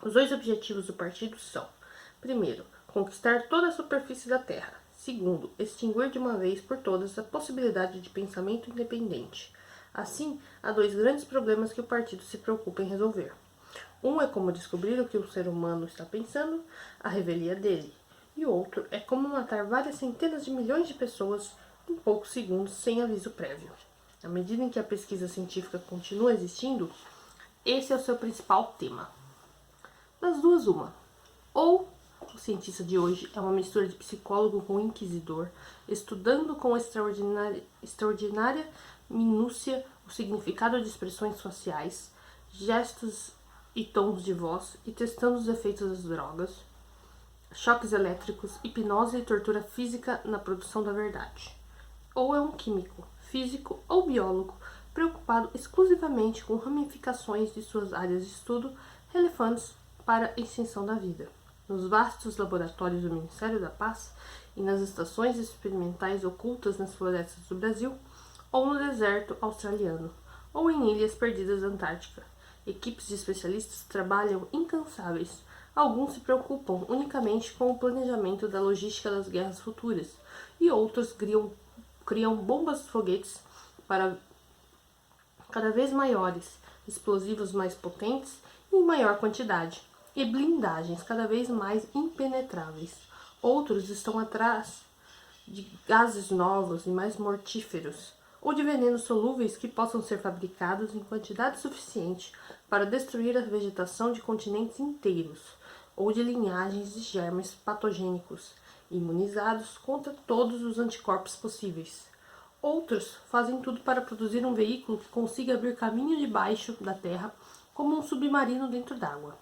Os dois objetivos do partido são: primeiro, conquistar toda a superfície da terra; segundo, extinguir de uma vez por todas a possibilidade de pensamento independente. Assim, há dois grandes problemas que o partido se preocupa em resolver. Um é como descobrir o que o ser humano está pensando, a revelia dele. E outro é como matar várias centenas de milhões de pessoas em poucos segundos sem aviso prévio. À medida em que a pesquisa científica continua existindo, esse é o seu principal tema. Das duas, uma. Ou o cientista de hoje é uma mistura de psicólogo com inquisidor, estudando com extraordinária minúcia o significado de expressões faciais, gestos e tons de voz, e testando os efeitos das drogas, choques elétricos, hipnose e tortura física na produção da verdade. Ou é um químico, físico ou biólogo, preocupado exclusivamente com ramificações de suas áreas de estudo relevantes para a extensão da vida. Nos vastos laboratórios do Ministério da Paz e nas estações experimentais ocultas nas florestas do Brasil, ou no deserto australiano, ou em ilhas perdidas da Antártica. Equipes de especialistas trabalham incansáveis. Alguns se preocupam unicamente com o planejamento da logística das guerras futuras, e outros criam bombas de foguetes para cada vez maiores, explosivos mais potentes e em maior quantidade, e blindagens cada vez mais impenetráveis. Outros estão atrás de gases novos e mais mortíferos, ou de venenos solúveis que possam ser fabricados em quantidade suficiente para destruir a vegetação de continentes inteiros, ou de linhagens de germes patogênicos, imunizados contra todos os anticorpos possíveis. Outros fazem tudo para produzir um veículo que consiga abrir caminho debaixo da terra como um submarino dentro d'água,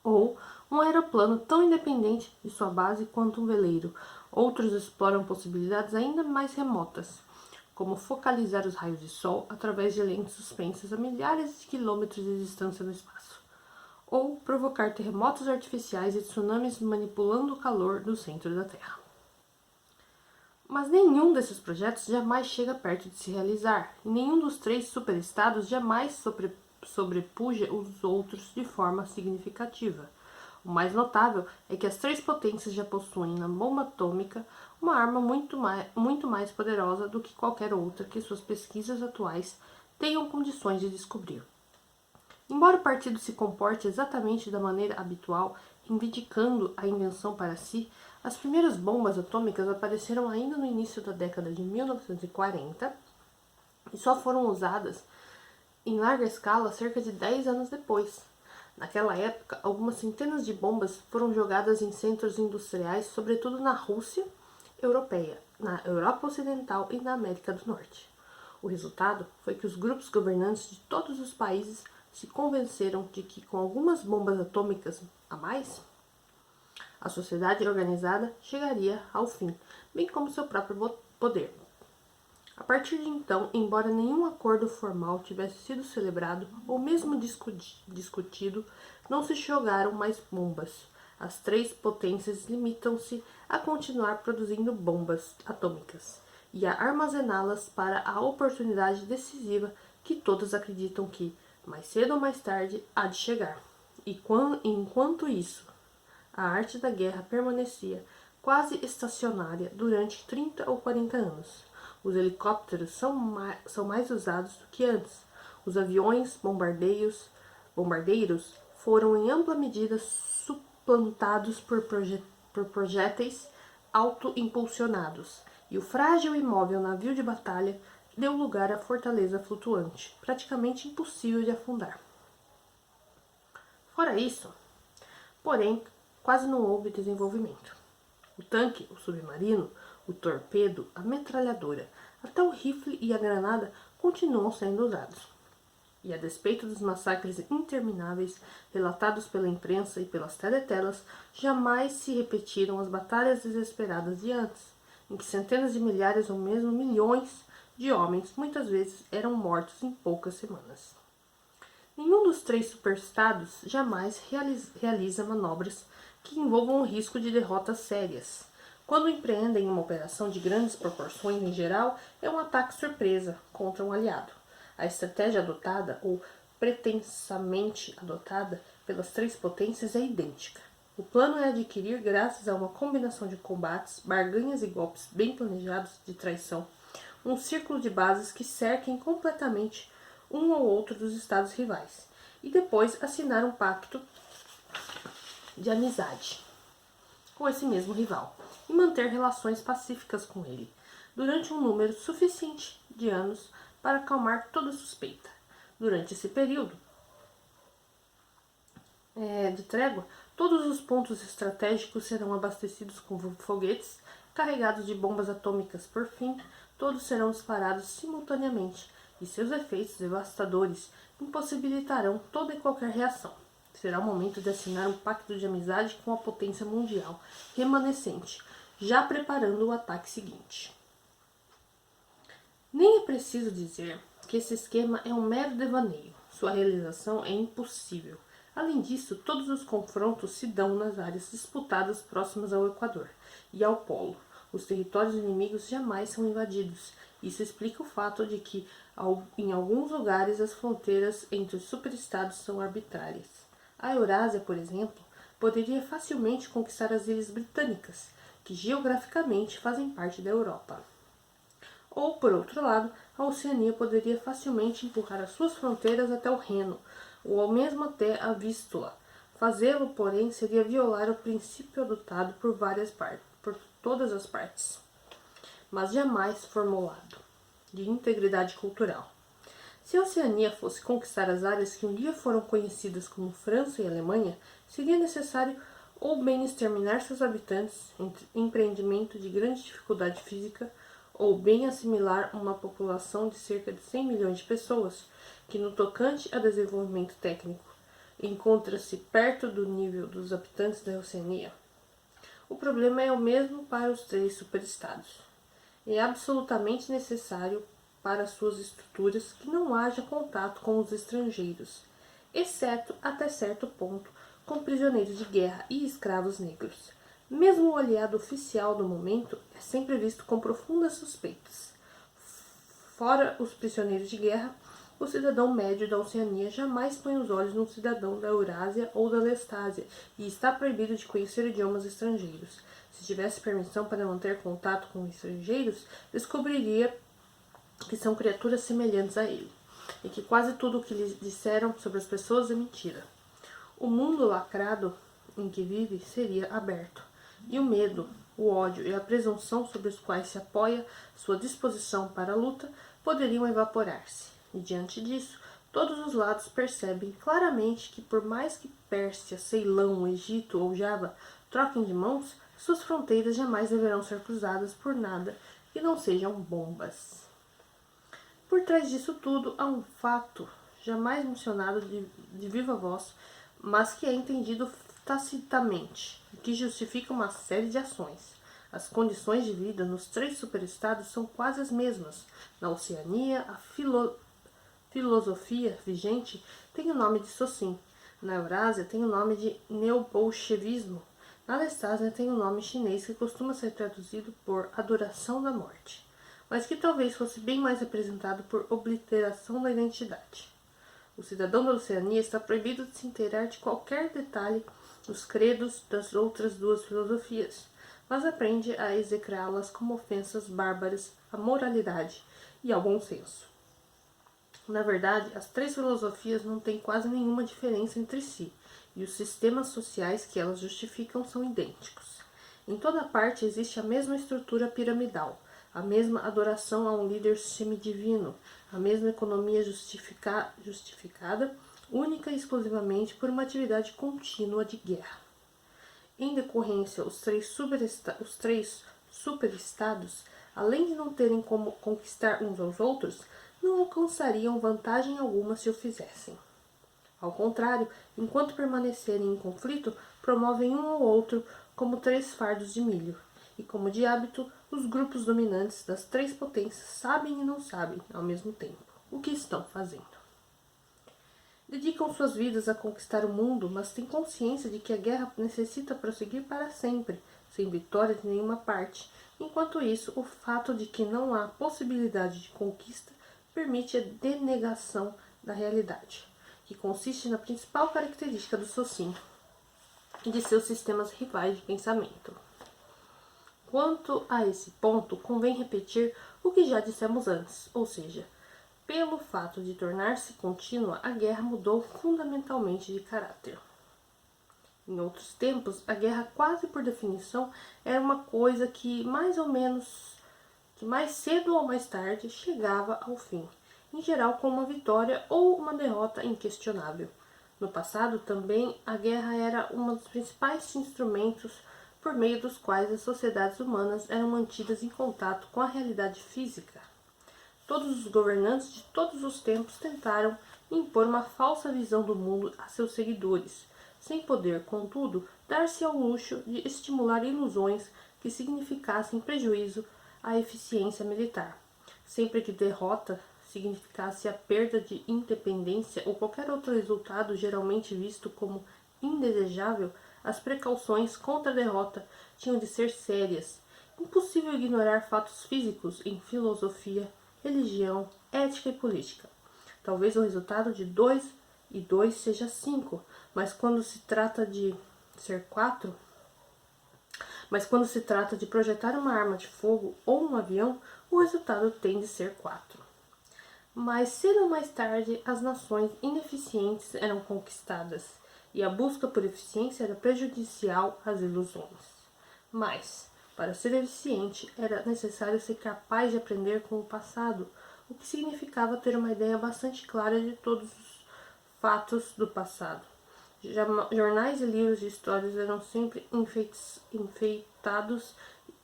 ou um aeroplano tão independente de sua base quanto um veleiro. Outros exploram possibilidades ainda mais remotas, como focalizar os raios de sol através de lentes suspensas a milhares de quilômetros de distância no espaço, ou provocar terremotos artificiais e tsunamis manipulando o calor do centro da Terra. Mas nenhum desses projetos jamais chega perto de se realizar, e nenhum dos três superestados jamais sobrepuja os outros de forma significativa. O mais notável é que as três potências já possuem na bomba atômica uma arma muito mais poderosa do que qualquer outra que suas pesquisas atuais tenham condições de descobrir. Embora o partido se comporte exatamente da maneira habitual, reivindicando a invenção para si, as primeiras bombas atômicas apareceram ainda no início da década de 1940 e só foram usadas em larga escala cerca de 10 anos depois. Naquela época, algumas centenas de bombas foram jogadas em centros industriais, sobretudo na Rússia europeia, na Europa Ocidental e na América do Norte. O resultado foi que os grupos governantes de todos os países se convenceram de que, com algumas bombas atômicas a mais, a sociedade organizada chegaria ao fim, bem como seu próprio poder. A partir de então, embora nenhum acordo formal tivesse sido celebrado ou mesmo discutido, não se jogaram mais bombas. As três potências limitam-se a continuar produzindo bombas atômicas e a armazená-las para a oportunidade decisiva que todos acreditam que, mais cedo ou mais tarde, há de chegar. E enquanto isso, a arte da guerra permanecia quase estacionária durante 30 ou 40 anos. Os helicópteros são mais usados do que antes. Os aviões bombardeiros foram em ampla medida suplantados por projéteis autoimpulsionados, e o frágil e móvel navio de batalha deu lugar à fortaleza flutuante, praticamente impossível de afundar. Fora isso, porém, quase não houve desenvolvimento. O tanque, o submarino, o torpedo, a metralhadora, até o rifle e a granada continuam sendo usados. E a despeito dos massacres intermináveis relatados pela imprensa e pelas teletelas, jamais se repetiram as batalhas desesperadas de antes, em que centenas de milhares ou mesmo milhões de homens muitas vezes eram mortos em poucas semanas. Nenhum dos três superestados jamais realiza manobras que envolvam o risco de derrotas sérias. Quando empreendem uma operação de grandes proporções, em geral, é um ataque surpresa contra um aliado. A estratégia adotada, ou pretensamente adotada, pelas três potências é idêntica. O plano é adquirir, graças a uma combinação de combates, barganhas e golpes bem planejados de traição, um círculo de bases que cerquem completamente um ou outro dos estados rivais, e depois assinar um pacto de amizade com esse mesmo rival, e manter relações pacíficas com ele, durante um número suficiente de anos para acalmar toda suspeita. Durante esse período de trégua, todos os pontos estratégicos serão abastecidos com foguetes carregados de bombas atômicas. Por fim, todos serão disparados simultaneamente, e seus efeitos devastadores impossibilitarão toda e qualquer reação. Será o momento de assinar um pacto de amizade com a potência mundial remanescente, já preparando o ataque seguinte. Nem é preciso dizer que esse esquema é um mero devaneio. Sua realização é impossível. Além disso, todos os confrontos se dão nas áreas disputadas próximas ao Equador e ao Polo. Os territórios inimigos jamais são invadidos. Isso explica o fato de que, em alguns lugares, as fronteiras entre os superestados são arbitrárias. A Eurásia, por exemplo, poderia facilmente conquistar as ilhas britânicas, que geograficamente fazem parte da Europa. Ou, por outro lado, a Oceania poderia facilmente empurrar as suas fronteiras até o Reno, ou mesmo até a Vístula. Fazê-lo, porém, seria violar o princípio adotado por todas as partes, mas jamais formulado, de integridade cultural. Se a Oceania fosse conquistar as áreas que um dia foram conhecidas como França e Alemanha, seria necessário ou bem exterminar seus habitantes, empreendimento de grande dificuldade física, ou bem assimilar uma população de cerca de 100 milhões de pessoas, que no tocante a desenvolvimento técnico encontra-se perto do nível dos habitantes da Oceania. O problema é o mesmo para os três superestados. É absolutamente necessário para suas estruturas que não haja contato com os estrangeiros, exceto até certo ponto com prisioneiros de guerra e escravos negros. Mesmo o aliado oficial do momento é sempre visto com profundas suspeitas. Fora os prisioneiros de guerra, o cidadão médio da Oceania jamais põe os olhos num cidadão da Eurásia ou da Lestásia e está proibido de conhecer idiomas estrangeiros. Se tivesse permissão para manter contato com estrangeiros, descobriria que são criaturas semelhantes a ele, e que quase tudo o que lhes disseram sobre as pessoas é mentira. O mundo lacrado em que vive seria aberto, e o medo, o ódio e a presunção sobre os quais se apoia sua disposição para a luta poderiam evaporar-se. E diante disso, todos os lados percebem claramente que por mais que Pérsia, Ceilão, Egito ou Java troquem de mãos, suas fronteiras jamais deverão ser cruzadas por nada que não sejam bombas. Por trás disso tudo há um fato jamais mencionado de viva voz, mas que é entendido tacitamente, e que justifica uma série de ações. As condições de vida nos 3 superestados são quase as mesmas. Na Oceania, a filosofia vigente tem o nome de Socin. Na Eurásia tem o nome de neobolchevismo. Na Lestásia tem o nome chinês que costuma ser traduzido por adoração da morte, mas que talvez fosse bem mais representado por obliteração da identidade. O cidadão da Oceania está proibido de se inteirar de qualquer detalhe dos credos das outras 2 filosofias, mas aprende a execrá-las como ofensas bárbaras à moralidade e ao bom senso. Na verdade, as 3 filosofias não têm quase nenhuma diferença entre si, e os sistemas sociais que elas justificam são idênticos. Em toda parte existe a mesma estrutura piramidal, a mesma adoração a um líder semidivino, a mesma economia justificada única e exclusivamente por uma atividade contínua de guerra. Em decorrência, os três superestados, além de não terem como conquistar uns aos outros, não alcançariam vantagem alguma se o fizessem. Ao contrário, enquanto permanecerem em conflito, promovem um ao outro como 3 fardos de milho. E como de hábito, os grupos dominantes das 3 potências sabem e não sabem, ao mesmo tempo, o que estão fazendo. Dedicam suas vidas a conquistar o mundo, mas têm consciência de que a guerra necessita prosseguir para sempre, sem vitória de nenhuma parte. Enquanto isso, o fato de que não há possibilidade de conquista permite a denegação da realidade, que consiste na principal característica do Socin e de seus sistemas rivais de pensamento. Quanto a esse ponto, convém repetir o que já dissemos antes, ou seja, pelo fato de tornar-se contínua, a guerra mudou fundamentalmente de caráter. Em outros tempos, a guerra, quase por definição, era uma coisa que mais cedo ou mais tarde chegava ao fim, em geral com uma vitória ou uma derrota inquestionável. No passado também, a guerra era um dos principais instrumentos por meio dos quais as sociedades humanas eram mantidas em contato com a realidade física. Todos os governantes de todos os tempos tentaram impor uma falsa visão do mundo a seus seguidores, sem poder, contudo, dar-se ao luxo de estimular ilusões que significassem prejuízo à eficiência militar. Sempre que derrota significasse a perda de independência ou qualquer outro resultado geralmente visto como indesejável, as precauções contra a derrota tinham de ser sérias. Impossível ignorar fatos físicos em filosofia, religião, ética e política. Talvez o resultado de 2 e 2 seja 5, mas quando se trata de ser 4, projetar uma arma de fogo ou um avião, o resultado tem de ser 4. Mais cedo ou mais tarde, as nações ineficientes eram conquistadas, e a busca por eficiência era prejudicial às ilusões. Mas, para ser eficiente, era necessário ser capaz de aprender com o passado, o que significava ter uma ideia bastante clara de todos os fatos do passado. Jornais e livros de histórias eram sempre enfeitados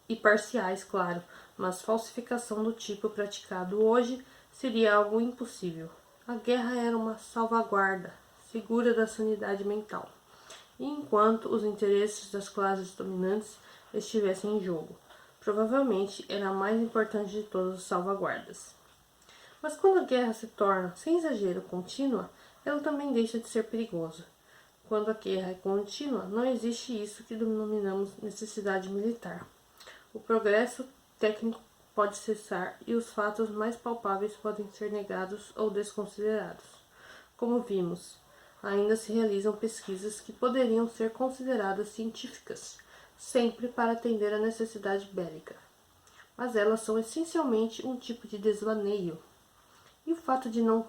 e parciais, claro, mas falsificação do tipo praticado hoje seria algo impossível. A guerra era uma salvaguarda segura da sanidade mental, e enquanto os interesses das classes dominantes estivessem em jogo, provavelmente era a mais importante de todas as salvaguardas. Mas quando a guerra se torna, sem exagero, contínua, ela também deixa de ser perigosa. Quando a guerra é contínua, não existe isso que denominamos necessidade militar. O progresso técnico pode cessar e os fatos mais palpáveis podem ser negados ou desconsiderados. Como vimos, ainda se realizam pesquisas que poderiam ser consideradas científicas, sempre para atender à necessidade bélica. Mas elas são essencialmente um tipo de desvaneio. E o fato de não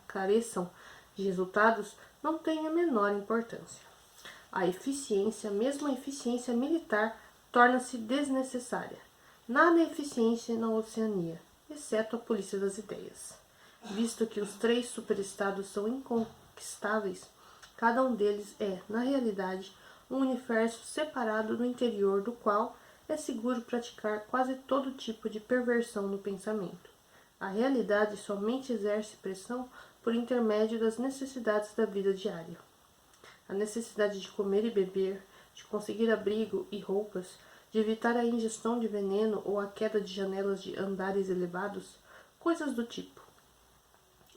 careçam de resultados não tem a menor importância. A eficiência, mesmo a eficiência militar, torna-se desnecessária. Nada é eficiente na Oceania, exceto a polícia das ideias. Visto que os 3 superestados são inconquistáveis, cada um deles é, na realidade, um universo separado no interior do qual é seguro praticar quase todo tipo de perversão no pensamento. A realidade somente exerce pressão por intermédio das necessidades da vida diária. A necessidade de comer e beber, de conseguir abrigo e roupas, de evitar a ingestão de veneno ou a queda de janelas de andares elevados, coisas do tipo.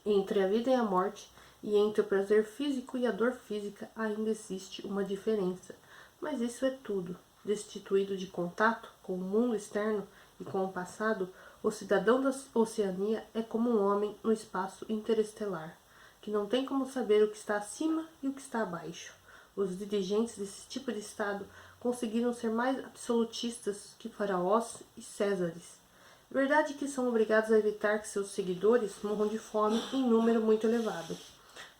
Entre a vida e a morte, e entre o prazer físico e a dor física, ainda existe uma diferença, mas isso é tudo. Destituído de contato com o mundo externo e com o passado, o cidadão da Oceania é como um homem no espaço interestelar, que não tem como saber o que está acima e o que está abaixo. Os dirigentes desse tipo de Estado conseguiram ser mais absolutistas que faraós e césares. Verdade que são obrigados a evitar que seus seguidores morram de fome em número muito elevado,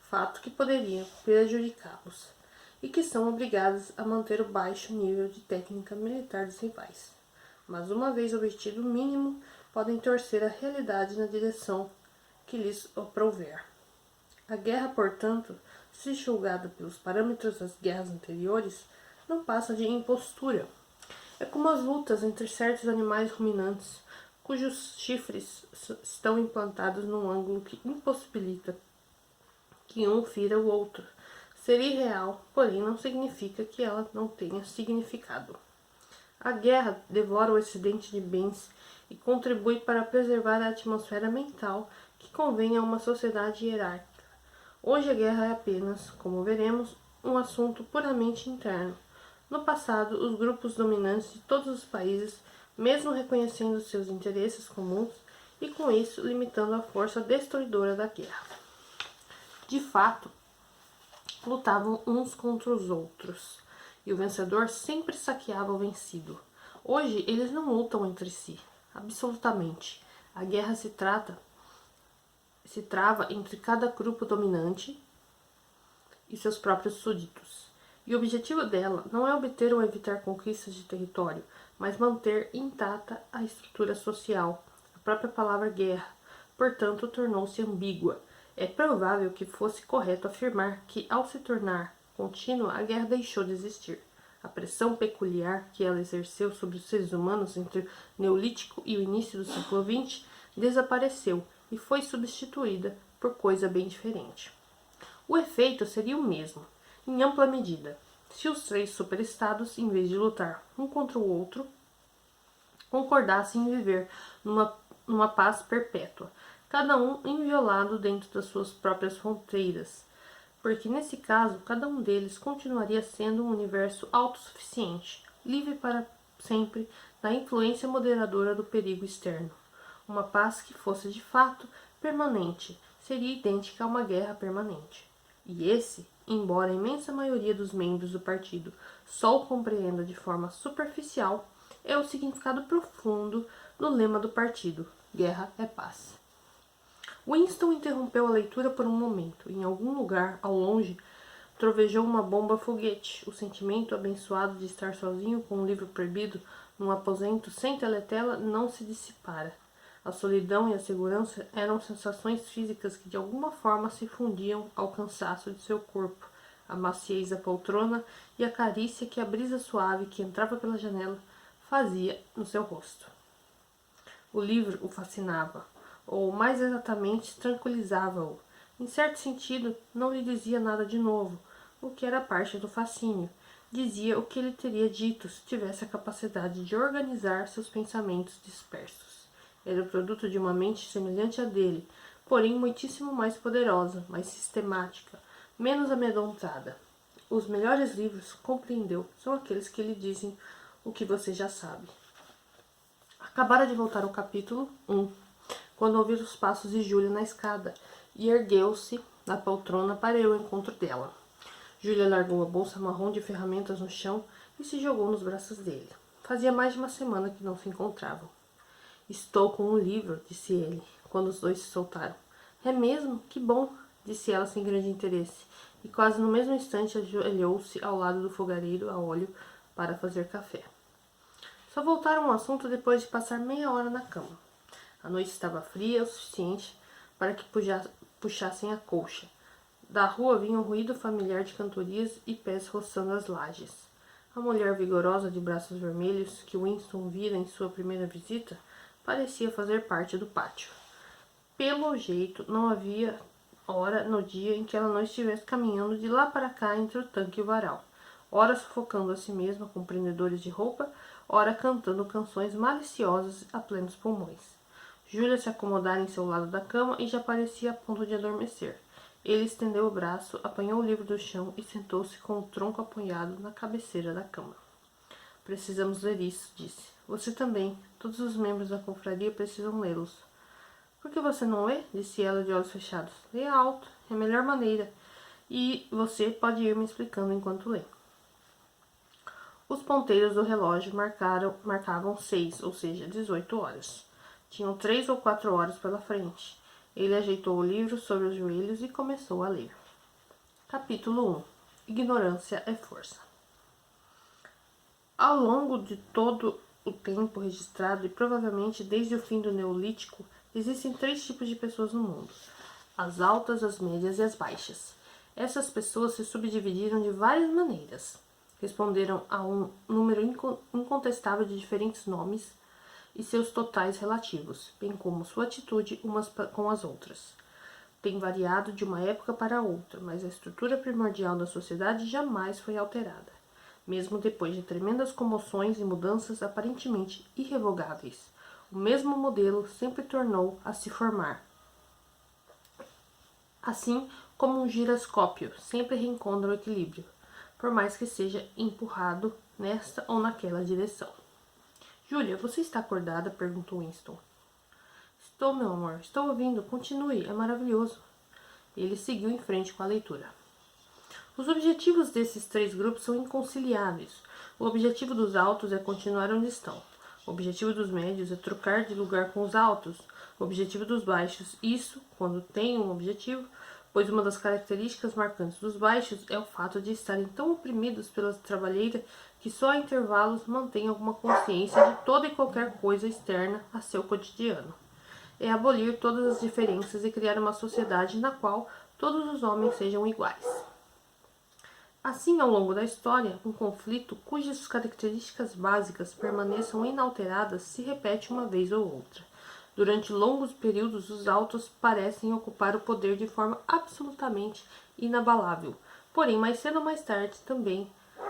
fato que poderia prejudicá-los, e que são obrigados a manter o baixo nível de técnica militar dos rivais. Mas uma vez obtido o mínimo, podem torcer a realidade na direção que lhes aprouver. A guerra, portanto, se julgada pelos parâmetros das guerras anteriores, não passa de impostura. É como as lutas entre certos animais ruminantes, cujos chifres estão implantados num ângulo que impossibilita que um fira o outro. Ser irreal, porém, não significa que ela não tenha significado. A guerra devora o excedente de bens e contribui para preservar a atmosfera mental que convém a uma sociedade hierárquica. Hoje a guerra é apenas, como veremos, um assunto puramente interno. No passado, os grupos dominantes de todos os países, mesmo reconhecendo seus interesses comuns, e com isso limitando a força destruidora da guerra, de fato, lutavam uns contra os outros, e o vencedor sempre saqueava o vencido. Hoje eles não lutam entre si, absolutamente. A guerra se trava entre cada grupo dominante e seus próprios súditos. E o objetivo dela não é obter ou evitar conquistas de território, mas manter intacta a estrutura social. A própria palavra guerra, portanto, tornou-se ambígua. É provável que fosse correto afirmar que, ao se tornar contínua, a guerra deixou de existir. A pressão peculiar que ela exerceu sobre os seres humanos entre o Neolítico e o início do século XX desapareceu e foi substituída por coisa bem diferente. O efeito seria o mesmo, em ampla medida, se os 3 superestados, em vez de lutar um contra o outro, concordassem em viver numa paz perpétua, cada um inviolado dentro das suas próprias fronteiras, porque nesse caso cada um deles continuaria sendo um universo autossuficiente, livre para sempre da influência moderadora do perigo externo. Uma paz que fosse de fato permanente seria idêntica a uma guerra permanente. E esse, embora a imensa maioria dos membros do partido só o compreenda de forma superficial, é o significado profundo do lema do partido: guerra é paz. Winston interrompeu a leitura por um momento. Em algum lugar, ao longe, trovejou uma bomba-foguete. O sentimento abençoado de estar sozinho com um livro proibido num aposento sem teletela não se dissipara. A solidão e a segurança eram sensações físicas que de alguma forma se fundiam ao cansaço de seu corpo, a maciez da poltrona e a carícia que a brisa suave que entrava pela janela fazia no seu rosto. O livro o fascinava, ou mais exatamente tranquilizava-o. Em certo sentido, não lhe dizia nada de novo, o que era parte do fascínio. Dizia o que ele teria dito se tivesse a capacidade de organizar seus pensamentos dispersos. Era o produto de uma mente semelhante à dele, porém muitíssimo mais poderosa, mais sistemática, menos amedrontada. Os melhores livros, compreendeu, são aqueles que lhe dizem o que você já sabe. Acabara de voltar ao capítulo 1, quando ouviu os passos de Júlia na escada, e ergueu-se da poltrona para ir ao encontro dela. Júlia largou a bolsa marrom de ferramentas no chão e se jogou nos braços dele. Fazia mais de uma semana que não se encontravam. Estou com um livro, disse ele, quando os dois se soltaram. É mesmo? Que bom, disse ela sem grande interesse, e quase no mesmo instante ajoelhou-se ao lado do fogareiro a óleo para fazer café. Só voltaram ao assunto depois de passar meia hora na cama. A noite estava fria o suficiente para que puxassem a colcha. Da rua vinha um ruído familiar de cantorias e pés roçando as lajes. A mulher vigorosa de braços vermelhos, que Winston vira em sua primeira visita, parecia fazer parte do pátio. Pelo jeito, não havia hora no dia em que ela não estivesse caminhando de lá para cá entre o tanque e o varal, ora sufocando a si mesma com prendedores de roupa, ora cantando canções maliciosas a plenos pulmões. Júlia se acomodara em seu lado da cama e já parecia a ponto de adormecer. Ele estendeu o braço, apanhou o livro do chão e sentou-se com o tronco apoiado na cabeceira da cama. Precisamos ler isso, disse. Você também. Todos os membros da confraria precisam lê-los. Por que você não lê? Disse ela de olhos fechados. Leia alto. É a melhor maneira. E você pode ir me explicando enquanto lê. Os ponteiros do relógio marcavam 6, ou seja, 18 horas. Tinham 3 ou 4 horas pela frente. Ele ajeitou o livro sobre os joelhos e começou a ler. Capítulo 1. Ignorância é força. Ao longo de todo o tempo registrado, e provavelmente desde o fim do Neolítico, existem 3 tipos de pessoas no mundo: as altas, as médias e as baixas. Essas pessoas se subdividiram de várias maneiras. Responderam a um número incontestável de diferentes nomes e seus totais relativos, bem como sua atitude umas com as outras. Tem variado de uma época para outra, mas a estrutura primordial da sociedade jamais foi alterada, mesmo depois de tremendas comoções e mudanças aparentemente irrevogáveis. O mesmo modelo sempre tornou a se formar. Assim como um giroscópio sempre reencontra o equilíbrio, por mais que seja empurrado nesta ou naquela direção. Júlia, você está acordada? Perguntou Winston. Estou, meu amor. Estou ouvindo. Continue. É maravilhoso. Ele seguiu em frente com a leitura. Os objetivos desses 3 grupos são inconciliáveis. O objetivo dos altos é continuar onde estão. O objetivo dos médios é trocar de lugar com os altos. O objetivo dos baixos, isso, quando tem um objetivo, pois uma das características marcantes dos baixos é o fato de estarem tão oprimidos pela trabalheira que só a intervalos mantêm alguma consciência de toda e qualquer coisa externa a seu cotidiano. É abolir todas as diferenças e criar uma sociedade na qual todos os homens sejam iguais. Assim, ao longo da história, um conflito cujas características básicas permaneçam inalteradas se repete uma vez ou outra. Durante longos períodos, os altos parecem ocupar o poder de forma absolutamente inabalável. Porém, mais cedo ou mais tarde, também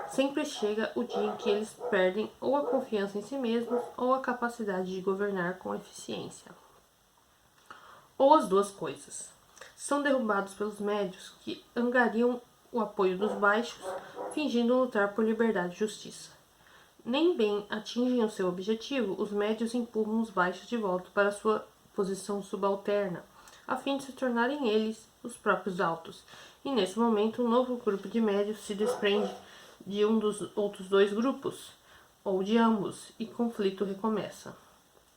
sempre chega o dia em que eles perdem ou a confiança em si mesmos ou a capacidade de governar com eficiência. Ou as duas coisas. São derrubados pelos médios, que angariam o apoio dos baixos, fingindo lutar por liberdade e justiça. Nem bem atingem o seu objetivo, os médios empurram os baixos de volta para sua posição subalterna, a fim de se tornarem eles os próprios altos. E nesse momento, um novo grupo de médios se desprende de um dos outros 2 grupos, ou de ambos, e conflito recomeça.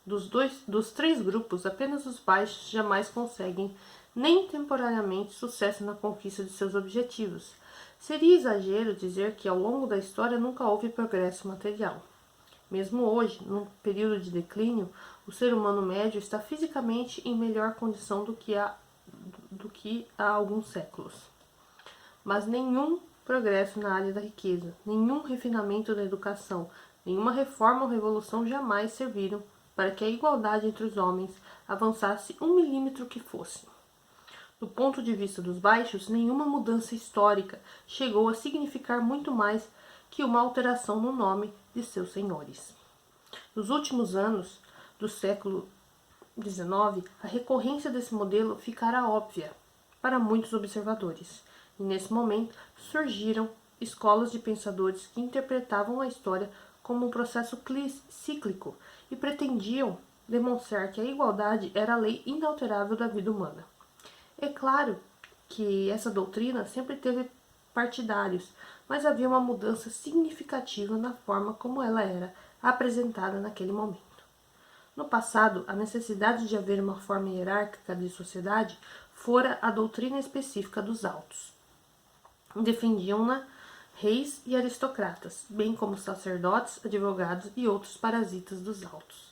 Dos 3 grupos, apenas os baixos jamais conseguem, nem temporariamente, sucesso na conquista de seus objetivos. Seria exagero dizer que ao longo da história nunca houve progresso material. Mesmo hoje, num período de declínio, o ser humano médio está fisicamente em melhor condição do que há alguns séculos. Mas nenhum progresso na área da riqueza, nenhum refinamento da educação, nenhuma reforma ou revolução jamais serviram para que a igualdade entre os homens avançasse 1 milímetro que fosse. Do ponto de vista dos baixos, nenhuma mudança histórica chegou a significar muito mais que uma alteração no nome de seus senhores. Nos últimos anos do século XIX, a recorrência desse modelo ficara óbvia para muitos observadores. E nesse momento surgiram escolas de pensadores que interpretavam a história como um processo cíclico e pretendiam demonstrar que a igualdade era a lei inalterável da vida humana. É claro que essa doutrina sempre teve partidários, mas havia uma mudança significativa na forma como ela era apresentada naquele momento. No passado, a necessidade de haver uma forma hierárquica de sociedade fora a doutrina específica dos autos. Defendiam-na reis e aristocratas, bem como sacerdotes, advogados e outros parasitas dos autos,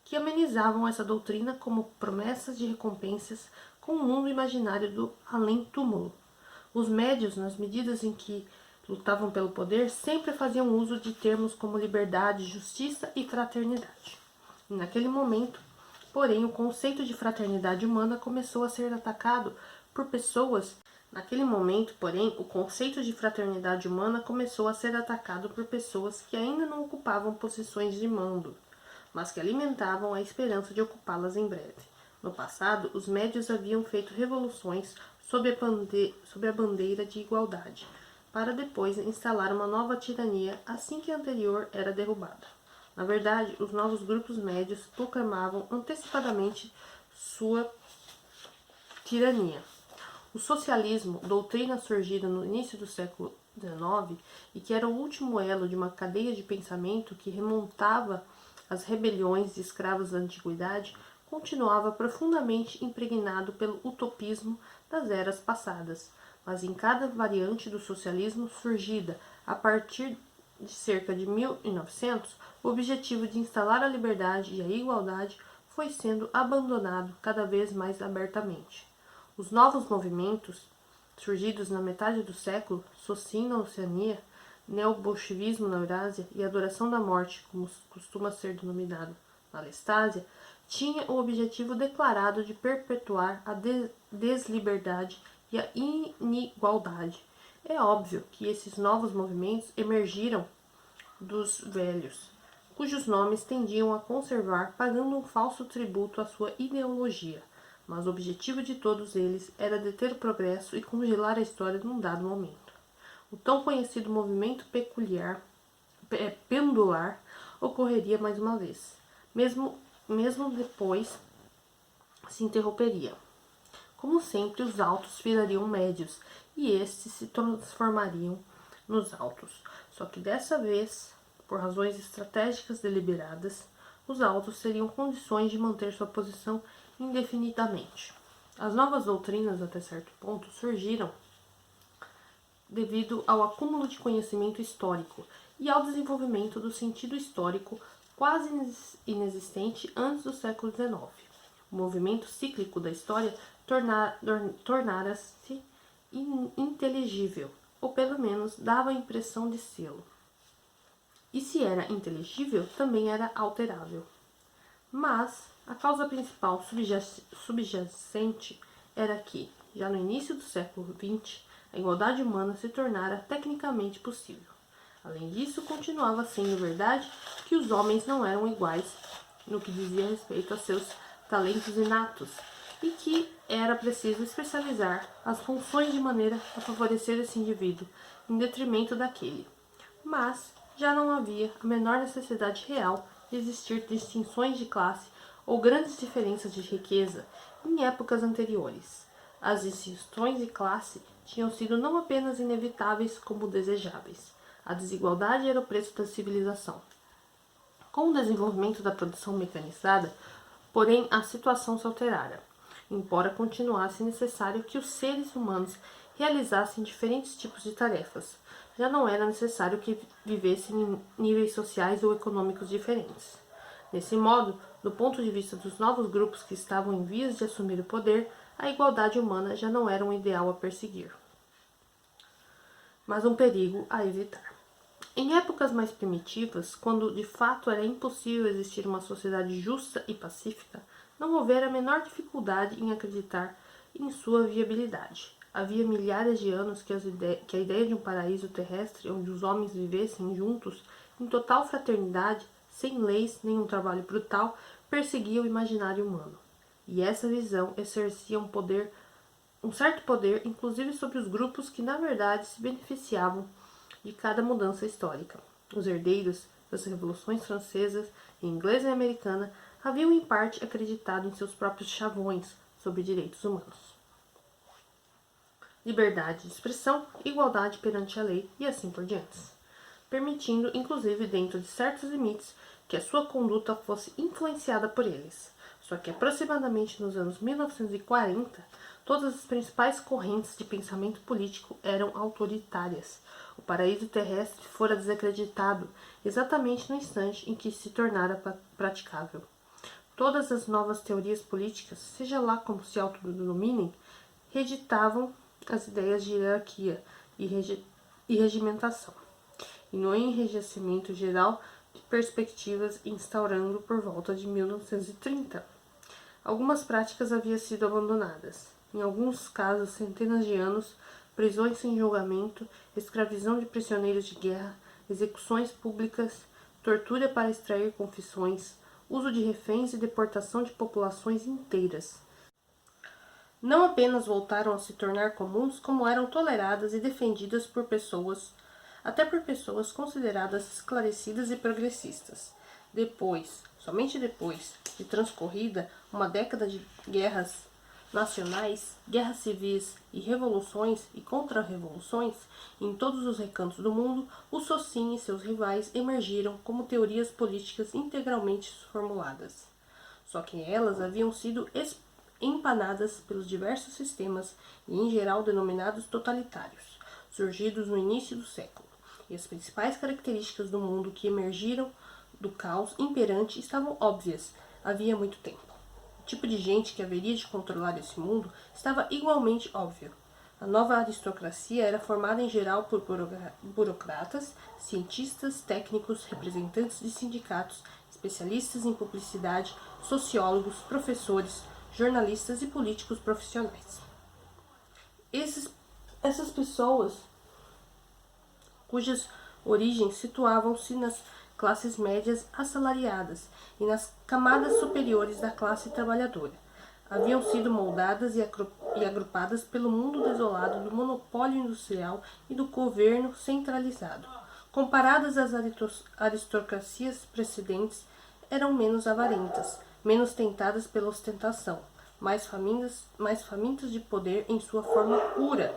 que amenizavam essa doutrina como promessas de recompensas com o mundo imaginário do além-túmulo. Os médios, nas medidas em que lutavam pelo poder, sempre faziam uso de termos como liberdade, justiça e fraternidade. E naquele momento, porém, o conceito de fraternidade humana começou a ser atacado por pessoas. Naquele momento, porém, o conceito de fraternidade humana começou a ser atacado por pessoas que ainda não ocupavam posições de mando, mas que alimentavam a esperança de ocupá-las em breve. No passado, os médios haviam feito revoluções sob a bandeira de igualdade, para depois instalar uma nova tirania assim que a anterior era derrubada. Na verdade, os novos grupos médios proclamavam antecipadamente sua tirania. O socialismo, doutrina surgida no início do século XIX e que era o último elo de uma cadeia de pensamento que remontava às rebeliões de escravos da antiguidade, continuava profundamente impregnado pelo utopismo das eras passadas, mas em cada variante do socialismo surgida a partir de cerca de 1900, o objetivo de instalar a liberdade e a igualdade foi sendo abandonado cada vez mais abertamente. Os novos movimentos, surgidos na metade do século, Socin na Oceania, neobolchevismo na Eurásia e adoração da morte, como costuma ser denominado na Lestásia, tinha o objetivo declarado de perpetuar a desliberdade e a inigualdade. É óbvio que esses novos movimentos emergiram dos velhos, cujos nomes tendiam a conservar, pagando um falso tributo à sua ideologia, mas o objetivo de todos eles era deter o progresso e congelar a história num dado momento. O tão conhecido movimento pendular ocorreria mais uma vez, mesmo depois se interromperia. Como sempre, os altos virariam médios e estes se transformariam nos altos. Só que dessa vez, por razões estratégicas deliberadas, os altos teriam condições de manter sua posição indefinidamente. As novas doutrinas, até certo ponto, surgiram devido ao acúmulo de conhecimento histórico e ao desenvolvimento do sentido histórico quase inexistente antes do século XIX. O movimento cíclico da história tornara-se inteligível, ou pelo menos dava a impressão de sê-lo. E se era inteligível, também era alterável. Mas a causa principal subjacente era que, já no início do século XX, a igualdade humana se tornara tecnicamente possível. Além disso, continuava sendo verdade que os homens não eram iguais no que dizia respeito a seus talentos inatos e que era preciso especializar as funções de maneira a favorecer esse indivíduo em detrimento daquele. Mas já não havia a menor necessidade real de existir distinções de classe ou grandes diferenças de riqueza em épocas anteriores. As distinções de classe tinham sido não apenas inevitáveis como desejáveis. A desigualdade era o preço da civilização. Com o desenvolvimento da produção mecanizada, porém, a situação se alterara, embora continuasse necessário que os seres humanos realizassem diferentes tipos de tarefas. Já não era necessário que vivessem em níveis sociais ou econômicos diferentes. Desse modo, do ponto de vista dos novos grupos que estavam em vias de assumir o poder, a igualdade humana já não era um ideal a perseguir, mas um perigo a evitar. Em épocas mais primitivas, quando de fato era impossível existir uma sociedade justa e pacífica, não houvera a menor dificuldade em acreditar em sua viabilidade. Havia milhares de anos que a ideia de um paraíso terrestre onde os homens vivessem juntos, em total fraternidade, sem leis nem um trabalho brutal, perseguia o imaginário humano. E essa visão exercia um poder um certo poder, inclusive sobre os grupos que na verdade se beneficiavam de cada mudança histórica. Os herdeiros das revoluções francesas, inglesa e americana haviam em parte acreditado em seus próprios chavões sobre direitos humanos. Liberdade de expressão, igualdade perante a lei e assim por diante, permitindo, inclusive dentro de certos limites, que a sua conduta fosse influenciada por eles. Só que aproximadamente nos anos 1940, todas as principais correntes de pensamento político eram autoritárias. O paraíso terrestre fora desacreditado exatamente no instante em que se tornara praticável. Todas as novas teorias políticas, seja lá como se autodenominem, reeditavam as ideias de hierarquia e regimentação, e no enrijecimento geral de perspectivas instaurando por volta de 1930. Algumas práticas haviam sido abandonadas, em alguns casos centenas de anos, prisões sem julgamento, escravização de prisioneiros de guerra, execuções públicas, tortura para extrair confissões, uso de reféns e deportação de populações inteiras. Não apenas voltaram a se tornar comuns, como eram toleradas e defendidas por pessoas, até por pessoas consideradas esclarecidas e progressistas. Depois, somente depois de transcorrida uma década de guerras nacionais, guerras civis e revoluções e contra-revoluções em todos os recantos do mundo, o Socini e seus rivais emergiram como teorias políticas integralmente formuladas. Só que elas haviam sido empanadas pelos diversos sistemas e em geral denominados totalitários, surgidos no início do século. E as principais características do mundo que emergiram do caos imperante estavam óbvias havia muito tempo. O tipo de gente que haveria de controlar esse mundo estava igualmente óbvio. A nova aristocracia era formada em geral por burocratas, cientistas, técnicos, representantes de sindicatos, especialistas em publicidade, sociólogos, professores, jornalistas e políticos profissionais. Essas pessoas, cujas origens situavam-se nas classes médias assalariadas e nas camadas superiores da classe trabalhadora, haviam sido moldadas e agrupadas pelo mundo desolado do monopólio industrial e do governo centralizado. Comparadas às aristocracias precedentes, eram menos avarentas, menos tentadas pela ostentação, mais famintas de poder em sua forma pura,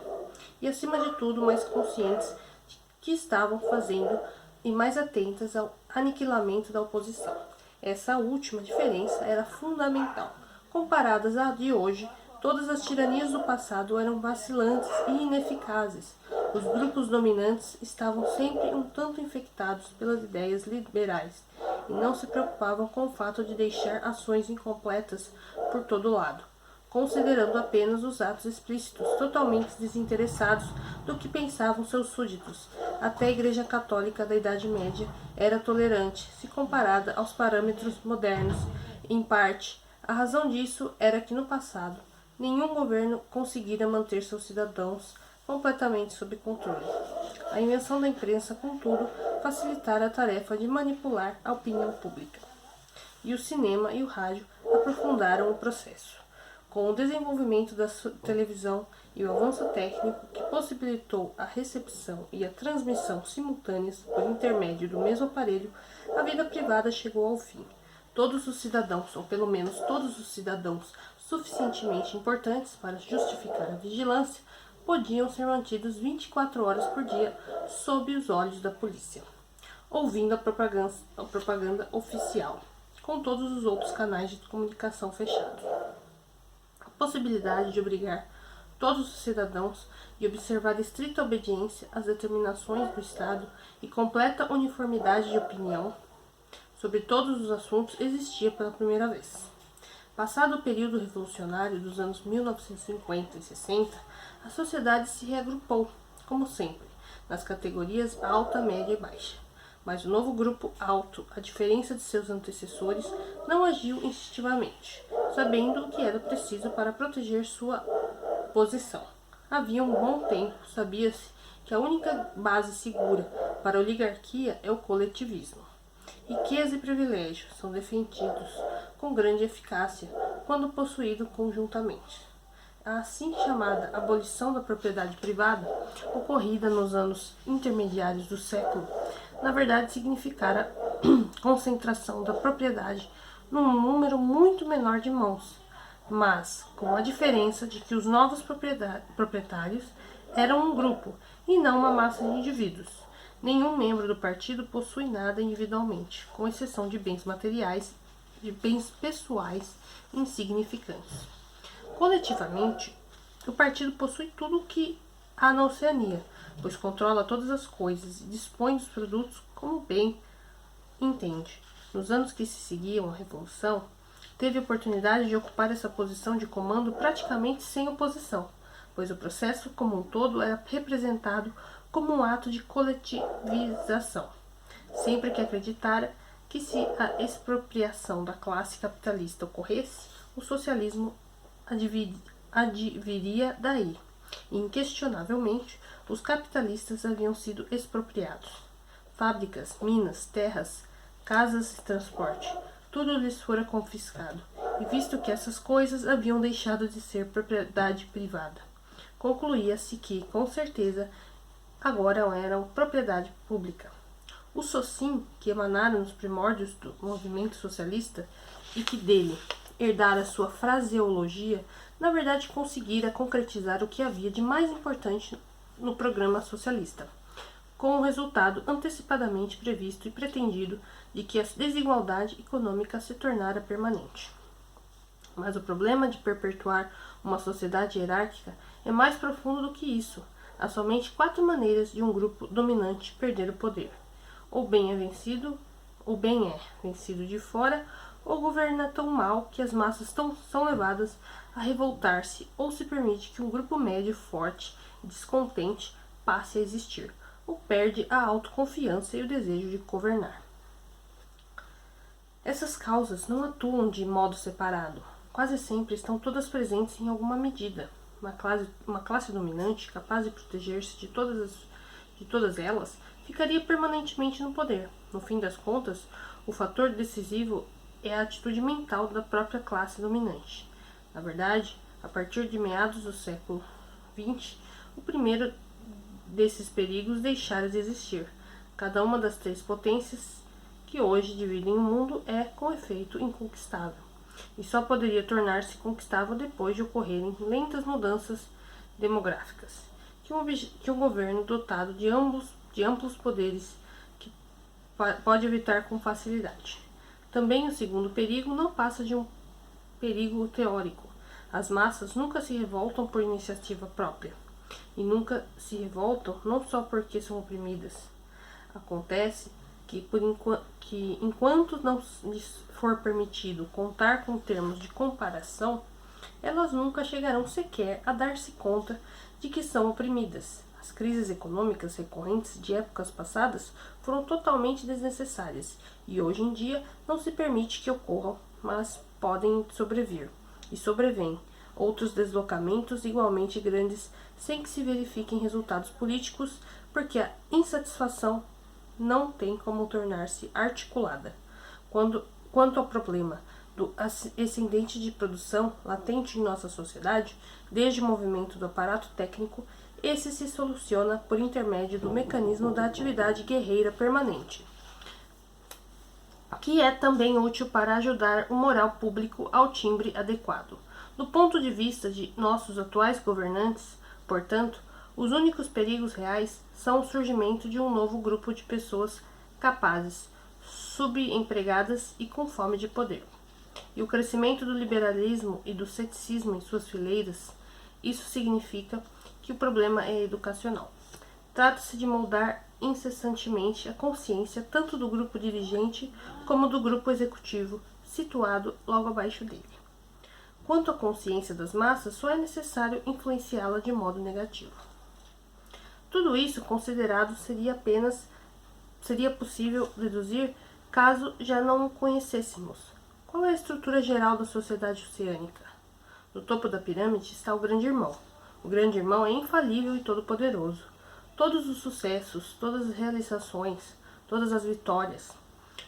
e acima de tudo mais conscientes de que estavam fazendo e mais atentas ao aniquilamento da oposição. Essa última diferença era fundamental. Comparadas à de hoje, todas as tiranias do passado eram vacilantes e ineficazes. Os grupos dominantes estavam sempre um tanto infectados pelas ideias liberais e não se preocupavam com o fato de deixar ações incompletas por todo lado, considerando apenas os atos explícitos, totalmente desinteressados do que pensavam seus súditos. Até a Igreja Católica da Idade Média era tolerante, se comparada aos parâmetros modernos. Em parte, a razão disso era que no passado, nenhum governo conseguira manter seus cidadãos completamente sob controle. A invenção da imprensa, contudo, facilitara a tarefa de manipular a opinião pública. E o cinema e o rádio aprofundaram o processo. Com o desenvolvimento da televisão e o avanço técnico que possibilitou a recepção e a transmissão simultâneas por intermédio do mesmo aparelho, a vida privada chegou ao fim. Todos os cidadãos, ou pelo menos todos os cidadãos suficientemente importantes para justificar a vigilância, podiam ser mantidos 24 horas por dia sob os olhos da polícia, ouvindo a propaganda oficial, com todos os outros canais de comunicação fechados. A possibilidade de obrigar todos os cidadãos e observar estrita obediência às determinações do Estado e completa uniformidade de opinião sobre todos os assuntos existia pela primeira vez. Passado o período revolucionário dos anos 1950 e 60, a sociedade se reagrupou, como sempre, nas categorias alta, média e baixa. Mas o novo grupo alto, a diferença de seus antecessores, não agiu instintivamente, sabendo o que era preciso para proteger sua posição. Havia um bom tempo, sabia-se que a única base segura para a oligarquia é o coletivismo. Riqueza e privilégios são defendidos com grande eficácia quando possuídos conjuntamente. a assim chamada abolição da propriedade privada, ocorrida nos anos intermediários do século, na verdade significara concentração da propriedade num número muito menor de mãos, mas com a diferença de que os novos proprietários eram um grupo e não uma massa de indivíduos. Nenhum membro do partido possui nada individualmente, com exceção de bens materiais, de bens pessoais insignificantes. Coletivamente, o partido possui tudo o que há na Oceania, pois controla todas as coisas e dispõe dos produtos como bem entende. Nos anos que se seguiam à Revolução, teve a oportunidade de ocupar essa posição de comando praticamente sem oposição, pois o processo como um todo era representado como um ato de coletivização, sempre que acreditara que se a expropriação da classe capitalista ocorresse, o socialismo adviria daí. E, inquestionavelmente, os capitalistas haviam sido expropriados. Fábricas, minas, terras, casas e transporte, tudo lhes fora confiscado, e visto que essas coisas haviam deixado de ser propriedade privada, concluía-se que, com certeza, agora eram propriedade pública. O socin, que emanara nos primórdios do movimento socialista e que dele herdara sua fraseologia, na verdade conseguira concretizar o que havia de mais importante no programa socialista, com o resultado antecipadamente previsto e pretendido de que a desigualdade econômica se tornara permanente. Mas o problema de perpetuar uma sociedade hierárquica é mais profundo do que isso. Há somente 4 maneiras de um grupo dominante perder o poder. Ou bem é vencido de fora, ou governa tão mal que as massas são levadas a revoltar-se, ou se permite que um grupo médio, forte e descontente passe a existir, ou perde a autoconfiança e o desejo de governar. Essas causas não atuam de modo separado. Quase sempre estão todas presentes em alguma medida. Uma classe dominante, capaz de proteger-se de todas elas, ficaria permanentemente no poder. No fim das contas, o fator decisivo é a atitude mental da própria classe dominante. Na verdade, a partir de meados do século XX, o primeiro desses perigos deixara de existir. Cada uma das 3 potências que hoje dividem o mundo é, com efeito, inconquistável, e só poderia tornar-se conquistável depois de ocorrerem lentas mudanças demográficas, que um governo dotado de amplos poderes que pode evitar com facilidade. Também o segundo perigo não passa de um perigo teórico. As massas nunca se revoltam por iniciativa própria, e nunca se revoltam não só porque são oprimidas. Acontece que, enquanto não lhes for permitido contar com termos de comparação, elas nunca chegarão sequer a dar-se conta de que são oprimidas. As crises econômicas recorrentes de épocas passadas foram totalmente desnecessárias e hoje em dia não se permite que ocorram, mas podem sobrevir. E sobrevêm outros deslocamentos igualmente grandes sem que se verifiquem resultados políticos, porque a insatisfação não tem como tornar-se articulada. Quanto ao problema do excedente de produção latente em nossa sociedade, desde o movimento do aparato técnico, esse se soluciona por intermédio do mecanismo da atividade guerreira permanente, que é também útil para ajudar o moral público ao timbre adequado. Do ponto de vista de nossos atuais governantes, portanto, os únicos perigos reais são o surgimento de um novo grupo de pessoas capazes, subempregadas e com fome de poder, e o crescimento do liberalismo e do ceticismo em suas fileiras. Isso significa que o problema é educacional. Trata-se de moldar incessantemente a consciência tanto do grupo dirigente como do grupo executivo, situado logo abaixo dele. Quanto à consciência das massas, só é necessário influenciá-la de modo negativo. Tudo isso considerado seria possível deduzir caso já não o conhecêssemos. Qual é a estrutura geral da sociedade oceânica? No topo da pirâmide está o Grande Irmão. O Grande Irmão é infalível e todo-poderoso. Todos os sucessos, todas as realizações, todas as vitórias,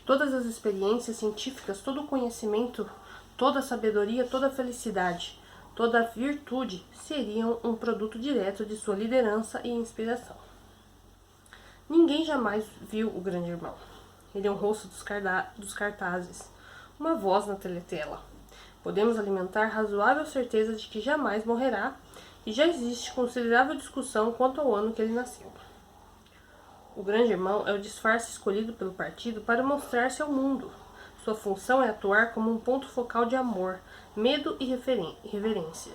todas as experiências científicas, todo o conhecimento, toda a sabedoria, toda a felicidade, Toda virtude seria um produto direto de sua liderança e inspiração. Ninguém jamais viu o grande irmão. Ele é um rosto dos cartazes, uma voz na teletela. Podemos alimentar razoável certeza de que jamais morrerá e já existe considerável discussão quanto ao ano que ele nasceu. O grande irmão é o disfarce escolhido pelo partido para mostrar-se ao mundo. Sua função é atuar como um ponto focal de amor, medo e reverência.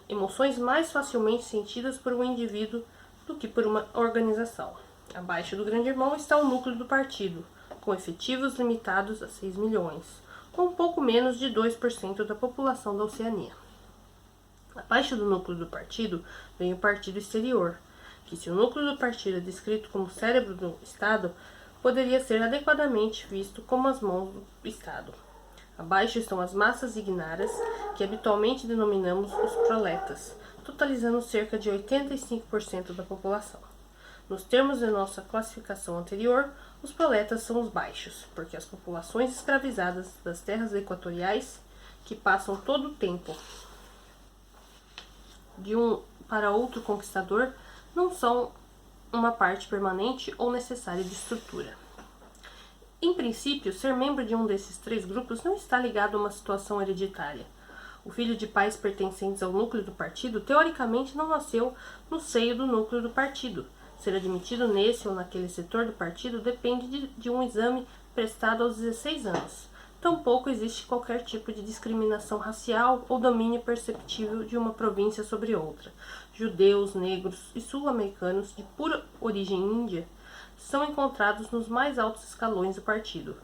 Emoções mais facilmente sentidas por um indivíduo do que por uma organização. Abaixo do grande irmão está o núcleo do partido, com efetivos limitados a 6 milhões, com um pouco menos de 2% da população da Oceania. Abaixo do núcleo do partido vem o partido exterior, que se o núcleo do partido é descrito como cérebro do Estado, poderia ser adequadamente visto como as mãos do Estado. Abaixo estão as massas ignaras, que habitualmente denominamos os proletas, totalizando cerca de 85% da população. Nos termos de nossa classificação anterior, os proletas são os baixos, porque as populações escravizadas das terras equatoriais, que passam todo o tempo de um para outro conquistador, não são uma parte permanente ou necessária de estrutura. Em princípio, ser membro de um desses três grupos não está ligado a uma situação hereditária. O filho de pais pertencentes ao núcleo do partido, teoricamente, não nasceu no seio do núcleo do partido. Ser admitido nesse ou naquele setor do partido depende de um exame prestado aos 16 anos. Tampouco existe qualquer tipo de discriminação racial ou domínio perceptível de uma província sobre outra. Judeus, negros e sul-americanos de pura origem índia são encontrados nos mais altos escalões do partido,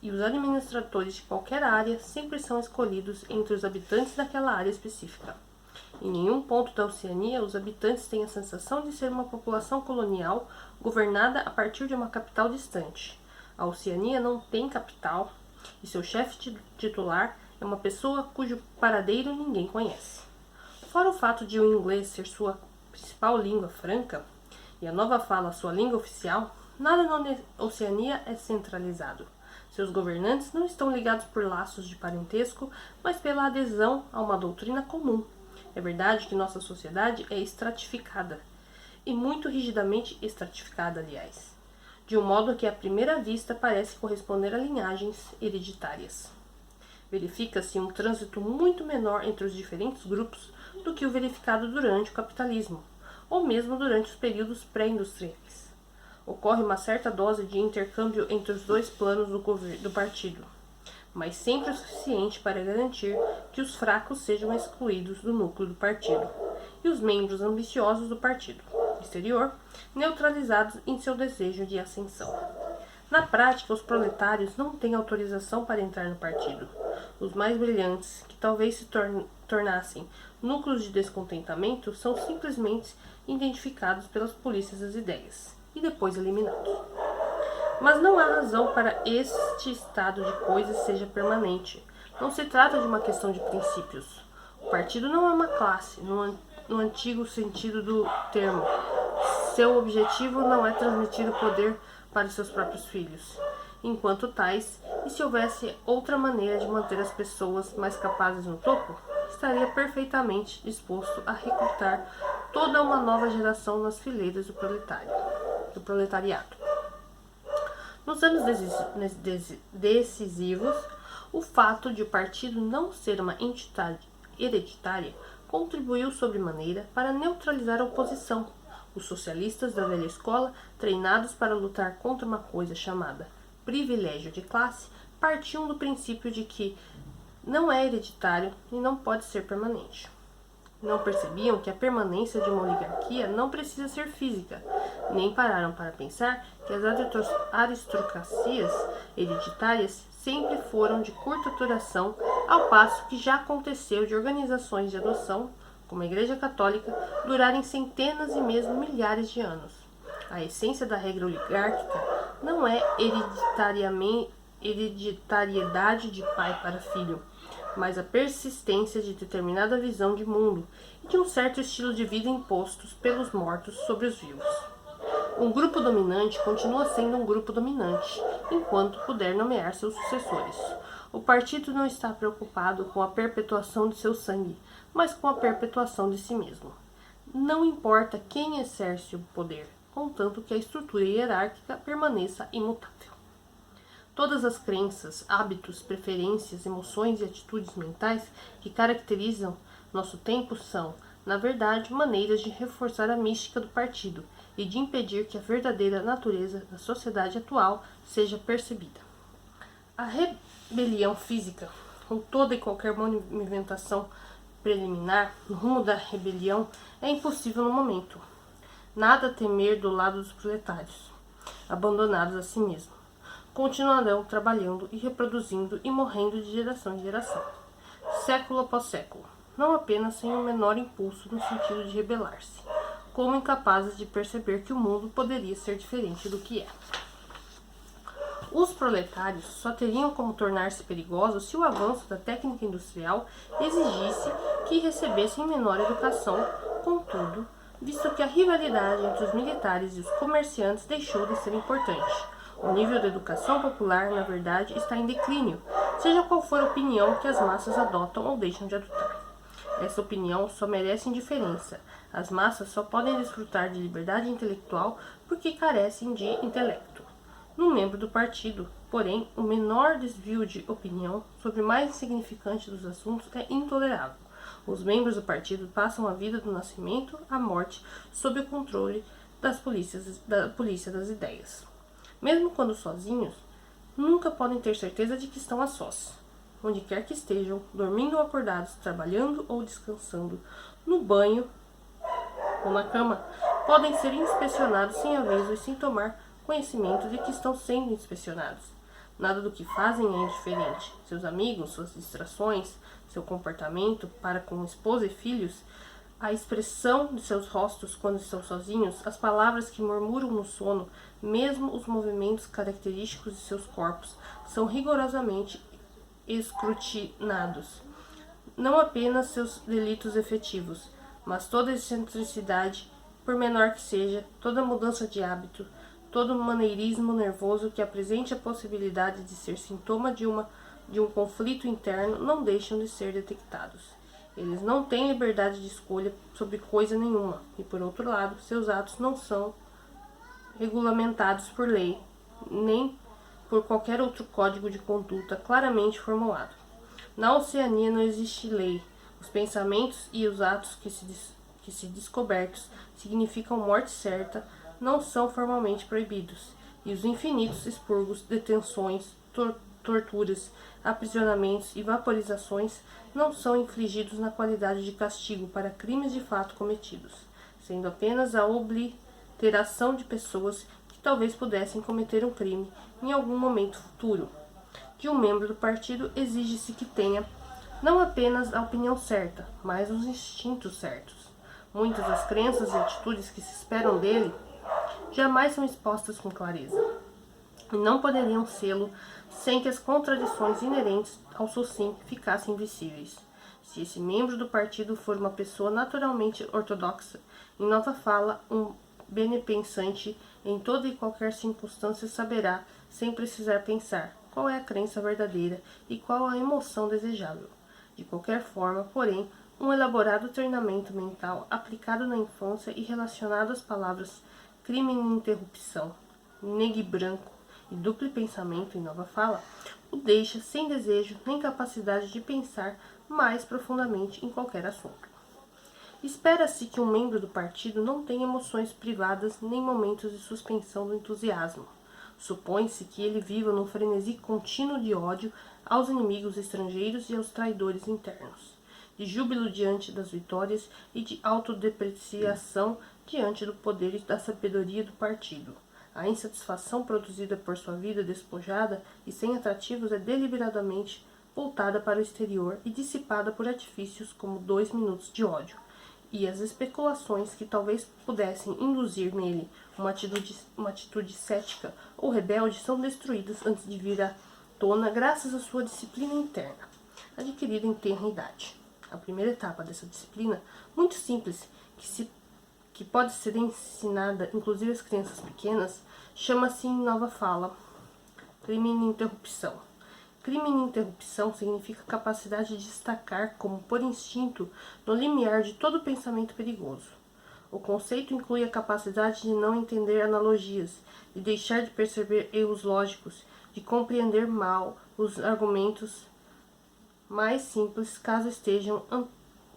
e os administradores de qualquer área sempre são escolhidos entre os habitantes daquela área específica. Em nenhum ponto da Oceania, os habitantes têm a sensação de ser uma população colonial governada a partir de uma capital distante. A Oceania não tem capital, e seu chefe titular é uma pessoa cujo paradeiro ninguém conhece. Fora o fato de o inglês ser sua principal língua franca, e a nova fala sua língua oficial, nada na Oceania é centralizado. Seus governantes não estão ligados por laços de parentesco, mas pela adesão a uma doutrina comum. É verdade que nossa sociedade é estratificada, e muito rigidamente estratificada, aliás, de um modo que à primeira vista parece corresponder a linhagens hereditárias. Verifica-se um trânsito muito menor entre os diferentes grupos do que o verificado durante o capitalismo, ou mesmo durante os períodos pré-industriais. Ocorre uma certa dose de intercâmbio entre os dois planos do partido, mas sempre o suficiente para garantir que os fracos sejam excluídos do núcleo do partido e os membros ambiciosos do partido exterior neutralizados em seu desejo de ascensão. Na prática, os proletários não têm autorização para entrar no partido. Os mais brilhantes, que talvez se tornassem núcleos de descontentamento, são simplesmente identificados pelas polícias das ideias e depois eliminados. Mas não há razão para este estado de coisas seja permanente. Não se trata de uma questão de princípios. O partido não é uma classe, no antigo sentido do termo. Seu objetivo não é transmitir o poder para seus próprios filhos, enquanto tais, e se houvesse outra maneira de manter as pessoas mais capazes no topo, estaria perfeitamente disposto a recrutar toda uma nova geração nas fileiras do proletariado. Nos anos decisivos, o fato de o partido não ser uma entidade hereditária contribuiu sobremaneira para neutralizar a oposição. Os socialistas da velha escola, treinados para lutar contra uma coisa chamada privilégio de classe, partiam do princípio de que não é hereditário e não pode ser permanente. Não percebiam que a permanência de uma oligarquia não precisa ser física, nem pararam para pensar que as aristocracias hereditárias sempre foram de curta duração, ao passo que já aconteceu de organizações de adoção, como a Igreja Católica, durarem centenas e mesmo milhares de anos. A essência da regra oligárquica não é hereditariedade de pai para filho, mas a persistência de determinada visão de mundo e de um certo estilo de vida impostos pelos mortos sobre os vivos. Um grupo dominante continua sendo um grupo dominante, enquanto puder nomear seus sucessores. O partido não está preocupado com a perpetuação de seu sangue, mas com a perpetuação de si mesmo. Não importa quem exerce o poder, contanto que a estrutura hierárquica permaneça imutável. Todas as crenças, hábitos, preferências, emoções e atitudes mentais que caracterizam nosso tempo são, na verdade, maneiras de reforçar a mística do partido e de impedir que a verdadeira natureza da sociedade atual seja percebida. A rebelião física, ou toda e qualquer movimentação preliminar no rumo da rebelião, é impossível no momento. Nada a temer do lado dos proletários, abandonados a si mesmos. Continuarão trabalhando e reproduzindo e morrendo de geração em geração, século após século, não apenas sem o menor impulso no sentido de rebelar-se, como incapazes de perceber que o mundo poderia ser diferente do que é. Os proletários só teriam como tornar-se perigosos se o avanço da técnica industrial exigisse que recebessem menor educação. Contudo, visto que a rivalidade entre os militares e os comerciantes deixou de ser importante, o nível da educação popular, na verdade, está em declínio, seja qual for a opinião que as massas adotam ou deixam de adotar. Essa opinião só merece indiferença. As massas só podem desfrutar de liberdade intelectual porque carecem de intelecto. No membro do partido, porém, o menor desvio de opinião sobre o mais insignificante dos assuntos é intolerável. Os membros do partido passam a vida do nascimento à morte sob o controle da polícia das ideias. Mesmo quando sozinhos, nunca podem ter certeza de que estão a sós. Onde quer que estejam, dormindo ou acordados, trabalhando ou descansando, no banho ou na cama, podem ser inspecionados sem aviso e sem tomar conhecimento de que estão sendo inspecionados. Nada do que fazem é indiferente. Seus amigos, suas distrações, seu comportamento para com esposa e filhos, a expressão de seus rostos quando estão sozinhos, as palavras que murmuram no sono, mesmo os movimentos característicos de seus corpos, são rigorosamente escrutinados. Não apenas seus delitos efetivos, mas toda excentricidade, por menor que seja, toda mudança de hábito, todo maneirismo nervoso que apresente a possibilidade de ser sintoma de um conflito interno não deixam de ser detectados. Eles não têm liberdade de escolha sobre coisa nenhuma, e por outro lado, seus atos não são regulamentados por lei, nem por qualquer outro código de conduta claramente formulado. Na Oceania não existe lei. Os pensamentos e os atos que se descobertos significam morte certa não são formalmente proibidos, e os infinitos expurgos, detenções, torturas, aprisionamentos e vaporizações não são infligidos na qualidade de castigo para crimes de fato cometidos, sendo apenas a obliteração de pessoas que talvez pudessem cometer um crime em algum momento futuro. De um membro do partido exige-se que tenha não apenas a opinião certa, mas os instintos certos. Muitas das crenças e atitudes que se esperam dele jamais são expostas com clareza, e não poderiam sê-lo sem que as contradições inerentes ao seu sim ficassem visíveis. Se esse membro do partido for uma pessoa naturalmente ortodoxa, em nova fala, um benepensante em toda e qualquer circunstância saberá, sem precisar pensar, qual é a crença verdadeira e qual a emoção desejável. De qualquer forma, porém, um elaborado treinamento mental aplicado na infância e relacionado às palavras crime e interrupção, negue branco e duplo pensamento em nova fala, o deixa sem desejo nem capacidade de pensar mais profundamente em qualquer assunto. Espera-se que um membro do partido não tenha emoções privadas nem momentos de suspensão do entusiasmo. Supõe-se que ele viva num frenesi contínuo de ódio aos inimigos estrangeiros e aos traidores internos, de júbilo diante das vitórias e de autodepreciação diante do poder e da sabedoria do partido. A insatisfação produzida por sua vida despojada e sem atrativos é deliberadamente voltada para o exterior e dissipada por artifícios como 2 minutos de ódio. E as especulações que talvez pudessem induzir nele uma atitude cética ou rebelde são destruídas antes de vir à tona graças à sua disciplina interna, adquirida em tenra idade. A primeira etapa dessa disciplina, muito simples, que pode ser ensinada inclusive às crianças pequenas, chama-se em nova fala, crime e interrupção. crime ininterrupção significa capacidade de destacar como por instinto no limiar de todo pensamento perigoso. O conceito inclui a capacidade de não entender analogias, de deixar de perceber erros lógicos, de compreender mal os argumentos mais simples caso estejam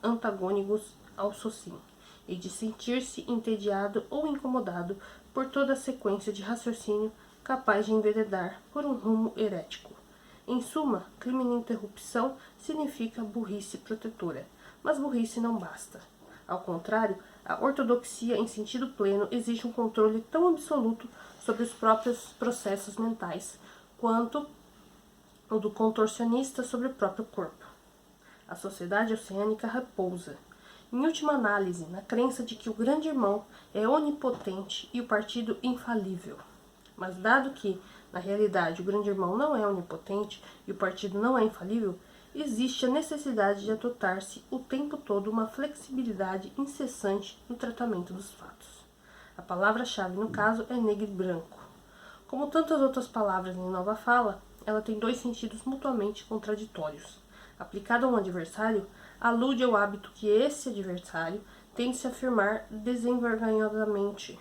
antagônicos ao raciocínio, e de sentir-se entediado ou incomodado por toda a sequência de raciocínio capaz de enveredar por um rumo herético. Em suma, crime ininterrupção significa burrice protetora, mas burrice não basta. Ao contrário, a ortodoxia em sentido pleno exige um controle tão absoluto sobre os próprios processos mentais, quanto o do contorcionista sobre o próprio corpo. A sociedade oceânica repousa, em última análise, na crença de que o grande irmão é onipotente e o partido infalível. Mas dado que, na realidade, o grande irmão não é onipotente e o partido não é infalível, existe a necessidade de adotar-se o tempo todo uma flexibilidade incessante no tratamento dos fatos. A palavra-chave no caso é negro e branco. Como tantas outras palavras em Nova Fala, ela tem dois sentidos mutuamente contraditórios. Aplicada a um adversário, alude ao hábito que esse adversário tem de se afirmar desenvergonhadamente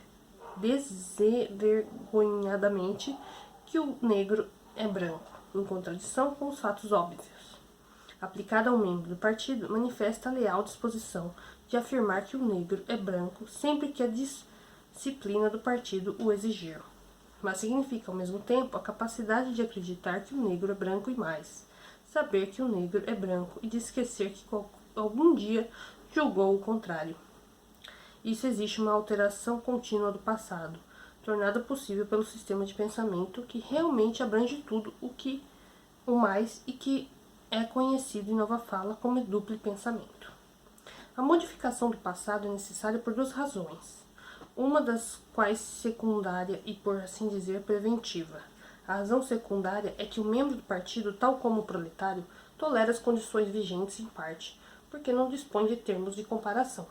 que o negro é branco, em contradição com os fatos óbvios. Aplicada a um membro do partido, manifesta a leal disposição de afirmar que o negro é branco sempre que a disciplina do partido o exigir. Mas significa, ao mesmo tempo, a capacidade de acreditar que o negro é branco e mais, saber que o negro é branco e de esquecer que algum dia julgou o contrário. Isso existe uma alteração contínua do passado, tornada possível pelo sistema de pensamento que realmente abrange tudo o mais e que é conhecido em Nova Fala como duplo pensamento. A modificação do passado é necessária por duas razões, uma das quais secundária e, por assim dizer, preventiva. A razão secundária é que o membro do partido, tal como o proletário, tolera as condições vigentes em parte, porque não dispõe de termos de comparação.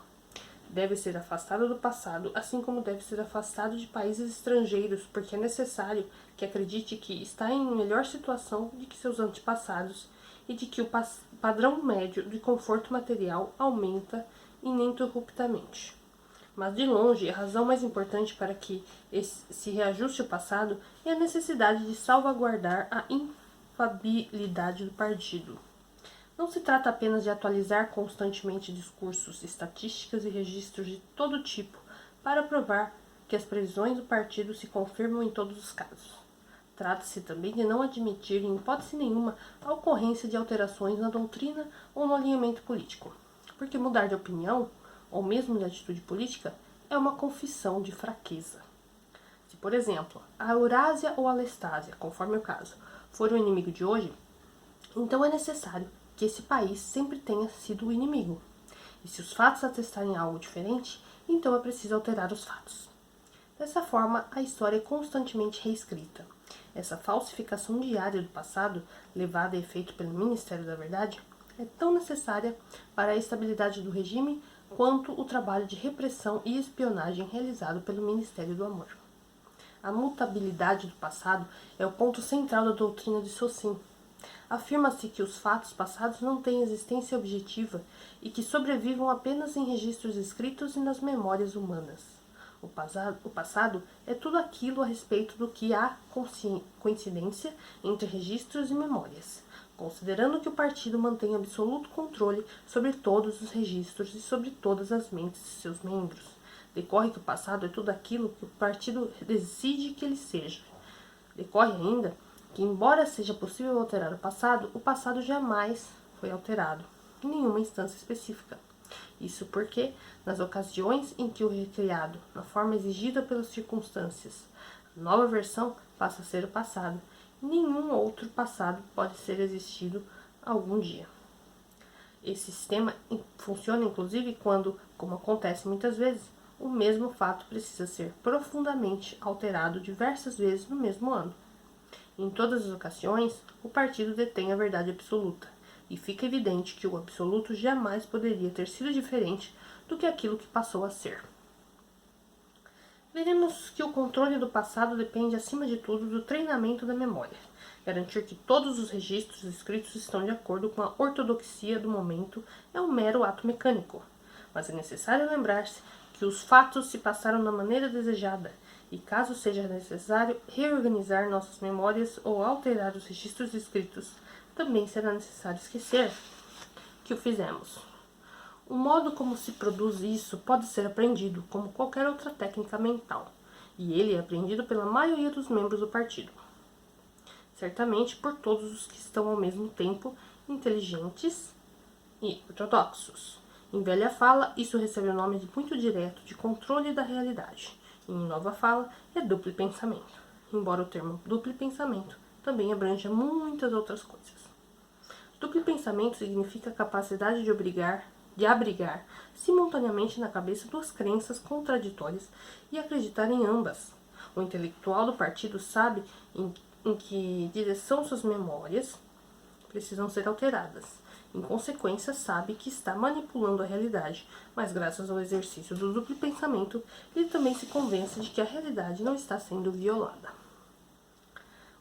Deve ser afastado do passado, assim como deve ser afastado de países estrangeiros, porque é necessário que acredite que está em melhor situação do que seus antepassados e de que o padrão médio de conforto material aumenta ininterruptamente. Mas, de longe, a razão mais importante para que se reajuste ao passado é a necessidade de salvaguardar a infalibilidade do partido. Não se trata apenas de atualizar constantemente discursos, estatísticas e registros de todo tipo para provar que as previsões do partido se confirmam em todos os casos. Trata-se também de não admitir, em hipótese nenhuma, a ocorrência de alterações na doutrina ou no alinhamento político, porque mudar de opinião, ou mesmo de atitude política, é uma confissão de fraqueza. Se, por exemplo, a Eurásia ou a Lestásia, conforme o caso, for o inimigo de hoje, então é necessário que esse país sempre tenha sido o inimigo. E se os fatos atestarem algo diferente, então é preciso alterar os fatos. Dessa forma, a história é constantemente reescrita. Essa falsificação diária do passado, levada a efeito pelo Ministério da Verdade, é tão necessária para a estabilidade do regime quanto o trabalho de repressão e espionagem realizado pelo Ministério do Amor. A mutabilidade do passado é o ponto central da doutrina de Socin. Afirma-se que os fatos passados não têm existência objetiva e que sobrevivam apenas em registros escritos e nas memórias humanas. O passado é tudo aquilo a respeito do que há coincidência entre registros e memórias, considerando que o partido mantém absoluto controle sobre todos os registros e sobre todas as mentes de seus membros. Decorre que o passado é tudo aquilo que o partido decide que ele seja. Decorre ainda que, embora seja possível alterar o passado jamais foi alterado, em nenhuma instância específica. Isso porque, nas ocasiões em que o recriado, na forma exigida pelas circunstâncias, a nova versão passa a ser o passado, nenhum outro passado pode ser existido algum dia. Esse sistema funciona inclusive quando, como acontece muitas vezes, o mesmo fato precisa ser profundamente alterado diversas vezes no mesmo ano. Em todas as ocasiões, o partido detém a verdade absoluta, e fica evidente que o absoluto jamais poderia ter sido diferente do que aquilo que passou a ser. Veremos que o controle do passado depende, acima de tudo, do treinamento da memória. Garantir que todos os registros escritos estão de acordo com a ortodoxia do momento é um mero ato mecânico. Mas é necessário lembrar-se que os fatos se passaram da maneira desejada, e caso seja necessário reorganizar nossas memórias ou alterar os registros escritos, também será necessário esquecer que o fizemos. O modo como se produz isso pode ser aprendido, como qualquer outra técnica mental, e ele é aprendido pela maioria dos membros do partido. Certamente por todos os que estão ao mesmo tempo inteligentes e ortodoxos. Em velha fala, isso recebe o nome de muito direto de controle da realidade. E em nova fala, é duplo pensamento. Embora o termo duplo pensamento também abranja muitas outras coisas. Duplo pensamento significa a capacidade de abrigar simultaneamente na cabeça duas crenças contraditórias e acreditar em ambas. O intelectual do partido sabe em que direção suas memórias precisam ser alteradas. Em consequência, sabe que está manipulando a realidade, mas graças ao exercício do duplo pensamento, ele também se convence de que a realidade não está sendo violada.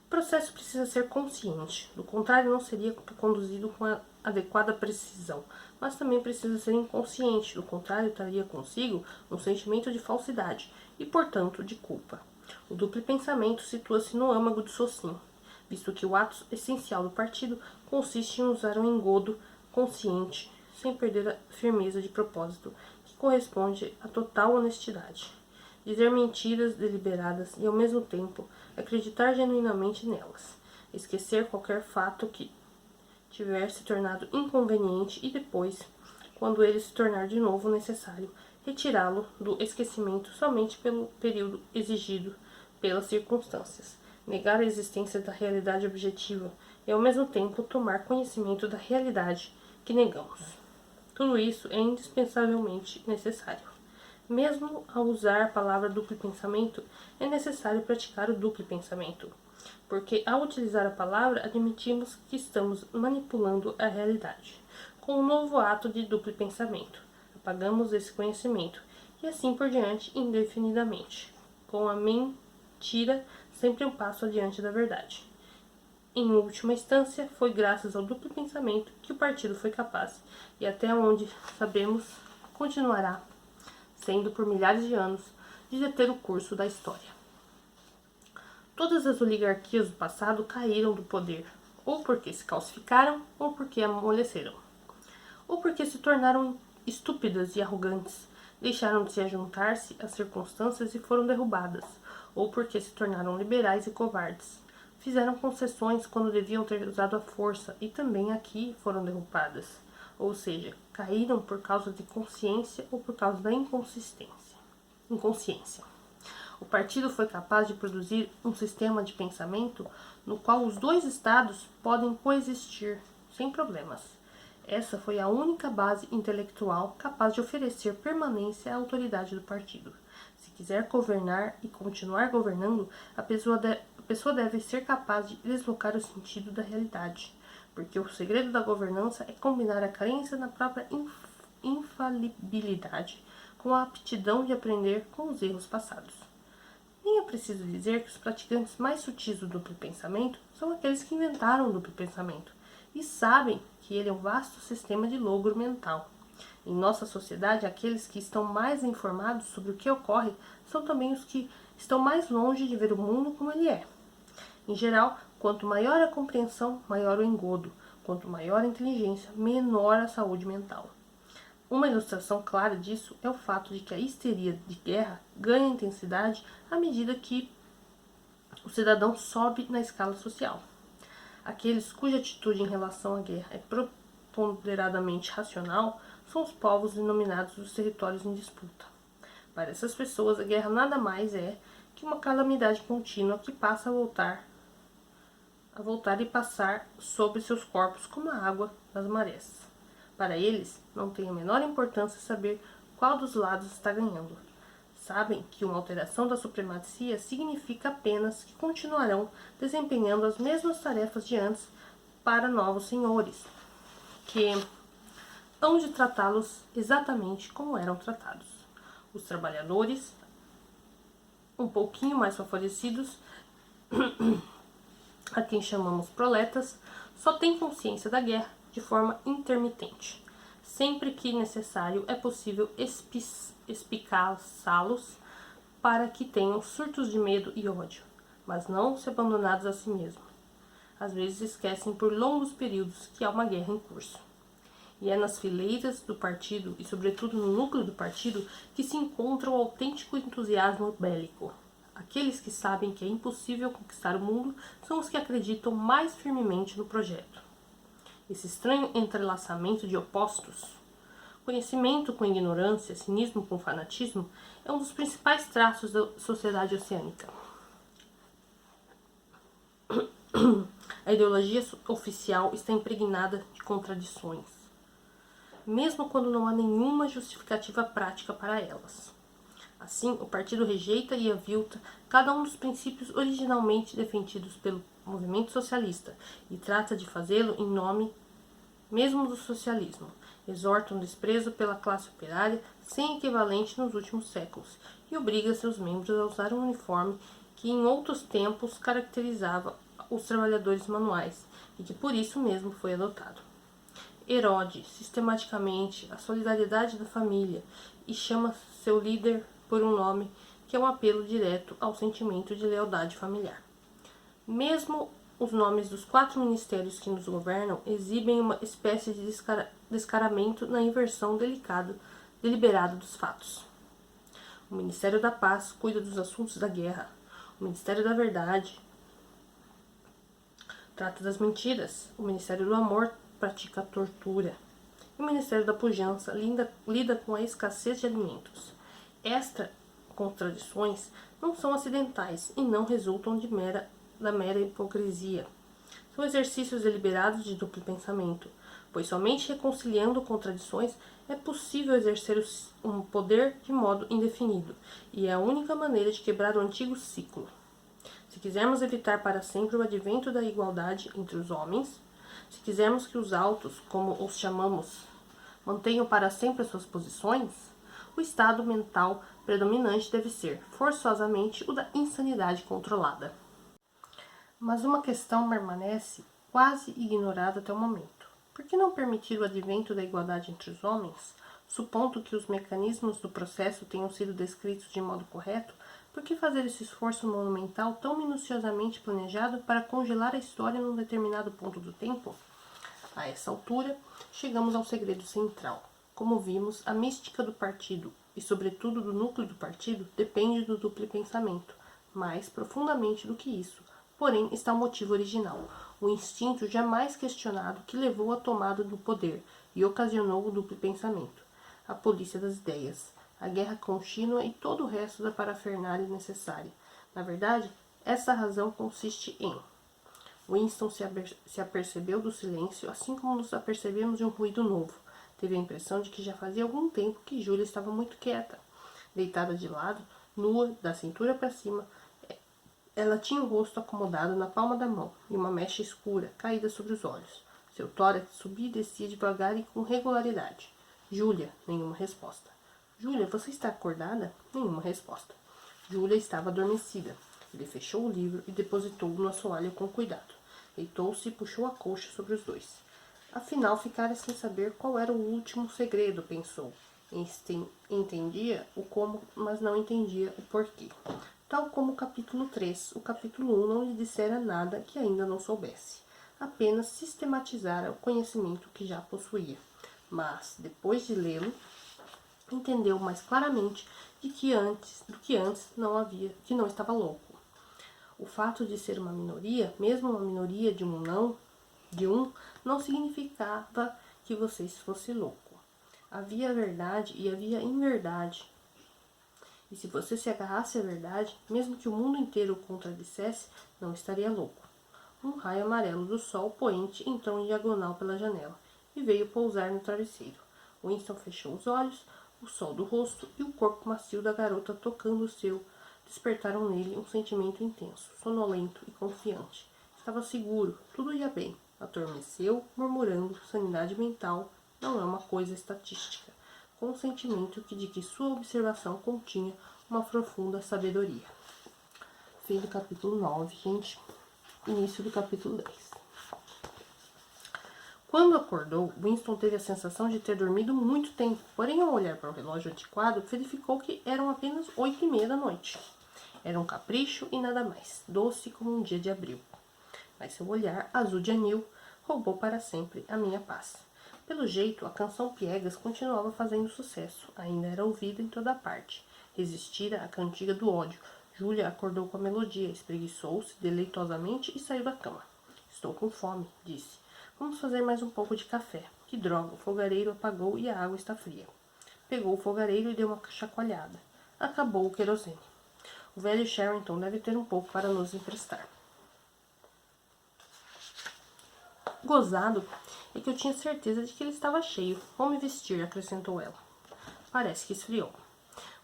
O processo precisa ser consciente, do contrário não seria conduzido com a adequada precisão, mas também precisa ser inconsciente, do contrário traria consigo um sentimento de falsidade e, portanto, de culpa. O duplo pensamento situa-se no âmago do socin, visto que o ato essencial do partido consiste em usar um engodo consciente, sem perder a firmeza de propósito, que corresponde à total honestidade. Dizer mentiras deliberadas e, ao mesmo tempo, acreditar genuinamente nelas. Esquecer qualquer fato que tiver se tornado inconveniente e depois, quando ele se tornar de novo necessário, retirá-lo do esquecimento somente pelo período exigido pelas circunstâncias. Negar a existência da realidade objetiva e, ao mesmo tempo, tomar conhecimento da realidade que negamos. Tudo isso é indispensavelmente necessário. Mesmo ao usar a palavra duplo pensamento, é necessário praticar o duplo pensamento, porque ao utilizar a palavra, admitimos que estamos manipulando a realidade. Com um novo ato de duplo pensamento, apagamos esse conhecimento, e assim por diante indefinidamente. Com a mentira, sempre um passo adiante da verdade. Em última instância, foi graças ao duplo pensamento que o partido foi capaz, e até onde sabemos, continuará sendo por milhares de anos, de deter o curso da história. Todas as oligarquias do passado caíram do poder, ou porque se calcificaram, ou porque amoleceram, ou porque se tornaram estúpidas e arrogantes, deixaram de se ajuntar-se às circunstâncias e foram derrubadas, ou porque se tornaram liberais e covardes. Fizeram concessões quando deviam ter usado a força e também aqui foram derrubadas, ou seja, caíram por causa de consciência ou por causa da inconsciência. O partido foi capaz de produzir um sistema de pensamento no qual os dois estados podem coexistir sem problemas. Essa foi a única base intelectual capaz de oferecer permanência à autoridade do partido. Se quiser governar e continuar governando, a pessoa deve ser capaz de deslocar o sentido da realidade, porque o segredo da governança é combinar a crença na própria infalibilidade com a aptidão de aprender com os erros passados. Nem é preciso dizer que os praticantes mais sutis do duplo pensamento são aqueles que inventaram o duplo pensamento e sabem que ele é um vasto sistema de logro mental. Em nossa sociedade, aqueles que estão mais informados sobre o que ocorre são também os que estão mais longe de ver o mundo como ele é. Em geral, quanto maior a compreensão, maior o engodo. Quanto maior a inteligência, menor a saúde mental. Uma ilustração clara disso é o fato de que a histeria de guerra ganha intensidade à medida que o cidadão sobe na escala social. Aqueles cuja atitude em relação à guerra é preponderadamente racional são os povos denominados os territórios em disputa. Para essas pessoas, a guerra nada mais é que uma calamidade contínua que passa a voltar e passar sobre seus corpos como a água das marés. Para eles, não tem a menor importância saber qual dos lados está ganhando. Sabem que uma alteração da supremacia significa apenas que continuarão desempenhando as mesmas tarefas de antes para novos senhores, que hão de tratá-los exatamente como eram tratados. Os trabalhadores um pouquinho mais favorecidos, a quem chamamos proletas, só têm consciência da guerra de forma intermitente. Sempre que necessário, é possível espicaçá-los para que tenham surtos de medo e ódio, mas não se abandonados a si mesmos. Às vezes esquecem por longos períodos que há uma guerra em curso. E é nas fileiras do partido, e sobretudo no núcleo do partido, que se encontra o autêntico entusiasmo bélico. Aqueles que sabem que é impossível conquistar o mundo são os que acreditam mais firmemente no projeto. Esse estranho entrelaçamento de opostos, conhecimento com ignorância, cinismo com fanatismo, é um dos principais traços da sociedade oceânica. A ideologia oficial está impregnada de contradições, mesmo quando não há nenhuma justificativa prática para elas. Assim, o partido rejeita e avilta cada um dos princípios originalmente defendidos pelo movimento socialista e trata de fazê-lo em nome mesmo do socialismo. Exorta um desprezo pela classe operária sem equivalente nos últimos séculos e obriga seus membros a usar um uniforme que em outros tempos caracterizava os trabalhadores manuais e que por isso mesmo foi adotado. Erode sistematicamente a solidariedade da família e chama seu líder por um nome que é um apelo direto ao sentimento de lealdade familiar. Mesmo os nomes dos 4 ministérios que nos governam exibem uma espécie de descaramento na inversão deliberada dos fatos. O Ministério da Paz cuida dos assuntos da guerra. O Ministério da Verdade trata das mentiras. O Ministério do Amor pratica a tortura. E o Ministério da Pujança lida com a escassez de alimentos. Estas contradições não são acidentais e não resultam da mera hipocrisia. São exercícios deliberados de duplo pensamento, pois somente reconciliando contradições é possível exercer um poder de modo indefinido, e é a única maneira de quebrar o antigo ciclo. Se quisermos evitar para sempre o advento da igualdade entre os homens, se quisermos que os altos, como os chamamos, mantenham para sempre as suas posições, o estado mental predominante deve ser, forçosamente, o da insanidade controlada. Mas uma questão permanece quase ignorada até o momento. Por que não permitir o advento da igualdade entre os homens, supondo que os mecanismos do processo tenham sido descritos de modo correto? Por que fazer esse esforço monumental tão minuciosamente planejado para congelar a história num determinado ponto do tempo? A essa altura, chegamos ao segredo central. Como vimos, a mística do partido, e sobretudo do núcleo do partido, depende do duplo pensamento. Mais profundamente do que isso, porém, está o motivo original, o instinto jamais questionado que levou à tomada do poder e ocasionou o duplo pensamento, a polícia das ideias, a guerra contínua e todo o resto da parafernália necessária. Na verdade, essa razão consiste em: Winston se apercebeu do silêncio, assim como nos apercebemos de um ruído novo. Teve a impressão de que já fazia algum tempo que Júlia estava muito quieta. Deitada de lado, nua, da cintura para cima, ela tinha o rosto acomodado na palma da mão e uma mecha escura caída sobre os olhos. Seu tórax subia e descia devagar e com regularidade. Júlia, nenhuma resposta. Júlia, você está acordada? Nenhuma resposta. Júlia estava adormecida. Ele fechou o livro e depositou-o no assoalho com cuidado. Deitou-se e puxou a colcha sobre os dois. Afinal, ficara sem saber qual era o último segredo, pensou. Entendia o como, mas não entendia o porquê. Tal como o capítulo 3, o capítulo 1 não lhe dissera nada que ainda não soubesse. Apenas sistematizara o conhecimento que já possuía. Mas, depois de lê-lo, entendeu mais claramente do que antes que não estava louco. O fato de ser uma minoria, mesmo uma minoria de um, não significava que você fosse louco. Havia verdade e havia inverdade. E se você se agarrasse à verdade, mesmo que o mundo inteiro o contradissesse, não estaria louco. Um raio amarelo do sol poente entrou em diagonal pela janela e veio pousar no travesseiro. Winston fechou os olhos, o sol do rosto e o corpo macio da garota tocando o seu despertaram nele um sentimento intenso, sonolento e confiante. Estava seguro, tudo ia bem. Adormeceu, murmurando: sanidade mental não é uma coisa estatística, com o sentimento de que sua observação continha uma profunda sabedoria. Fim do capítulo 9, gente. Início do capítulo 10. Quando acordou, Winston teve a sensação de ter dormido muito tempo, porém, ao olhar para o relógio antiquado, verificou que eram apenas 8:30 da noite. Era um capricho e nada mais, doce como um dia de abril. Mas seu olhar, azul de anil, roubou para sempre a minha paz. Pelo jeito, a canção Piegas continuava fazendo sucesso, ainda era ouvida em toda parte. Resistira à cantiga do ódio. Júlia acordou com a melodia, espreguiçou-se deleitosamente e saiu da cama. Estou com fome, disse. Vamos fazer mais um pouco de café. Que droga, o fogareiro apagou e a água está fria. Pegou o fogareiro e deu uma chacoalhada. Acabou o querosene. O velho Sherrington deve ter um pouco para nos emprestar. Gozado é que eu tinha certeza de que ele estava cheio. Vou me vestir, acrescentou ela. Parece que esfriou.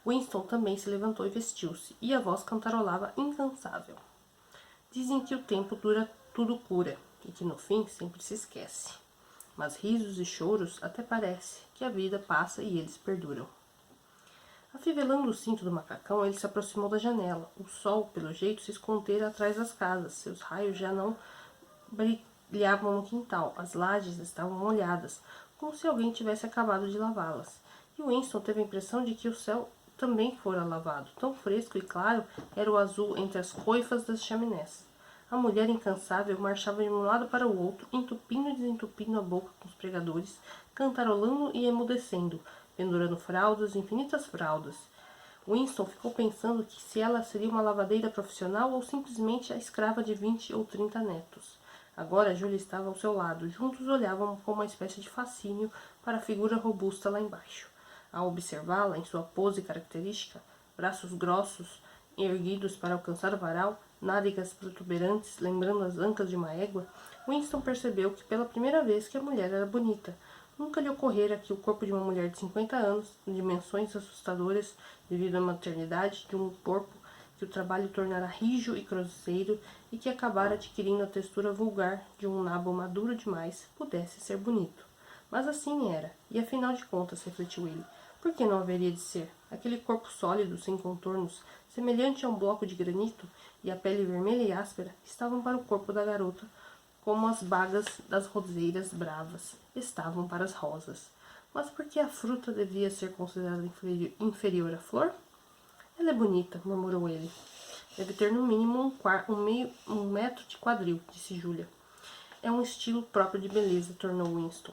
Winston também se levantou e vestiu-se, e a voz cantarolava incansável. Dizem que o tempo dura, tudo cura, e que no fim sempre se esquece. Mas risos e choros até parece que a vida passa e eles perduram. Afivelando o cinto do macacão, ele se aproximou da janela. O sol, pelo jeito, se escondera atrás das casas. Seus raios já não brilhavam no quintal. As lajes estavam molhadas, como se alguém tivesse acabado de lavá-las. E Winston teve a impressão de que o céu também fora lavado. Tão fresco e claro era o azul entre as coifas das chaminés. A mulher incansável marchava de um lado para o outro, entupindo e desentupindo a boca com os pregadores, cantarolando e emudecendo, pendurando fraldas, infinitas fraldas. Winston ficou pensando que se ela seria uma lavadeira profissional ou simplesmente a escrava de 20 ou 30 netos. Agora Júlia estava ao seu lado. Juntos olhavam com uma espécie de fascínio para a figura robusta lá embaixo. Ao observá-la em sua pose característica, braços grossos erguidos para alcançar o varal, nádegas protuberantes lembrando as ancas de uma égua, Winston percebeu que pela primeira vez que a mulher era bonita. Nunca lhe ocorrera que o corpo de uma mulher de 50 anos, de dimensões assustadoras devido à maternidade de um corpo que o trabalho tornara rijo e grosseiro e que acabara adquirindo a textura vulgar de um nabo maduro demais, pudesse ser bonito. Mas assim era, e afinal de contas, refletiu ele, por que não haveria de ser? Aquele corpo sólido, sem contornos, semelhante a um bloco de granito, e a pele vermelha e áspera, estavam para o corpo da garota, como as bagas das roseiras bravas estavam para as rosas. Mas por que a fruta devia ser considerada inferior à flor? Ela é bonita, murmurou ele. Deve ter no mínimo um metro de quadril, disse Júlia. É um estilo próprio de beleza, tornou Winston.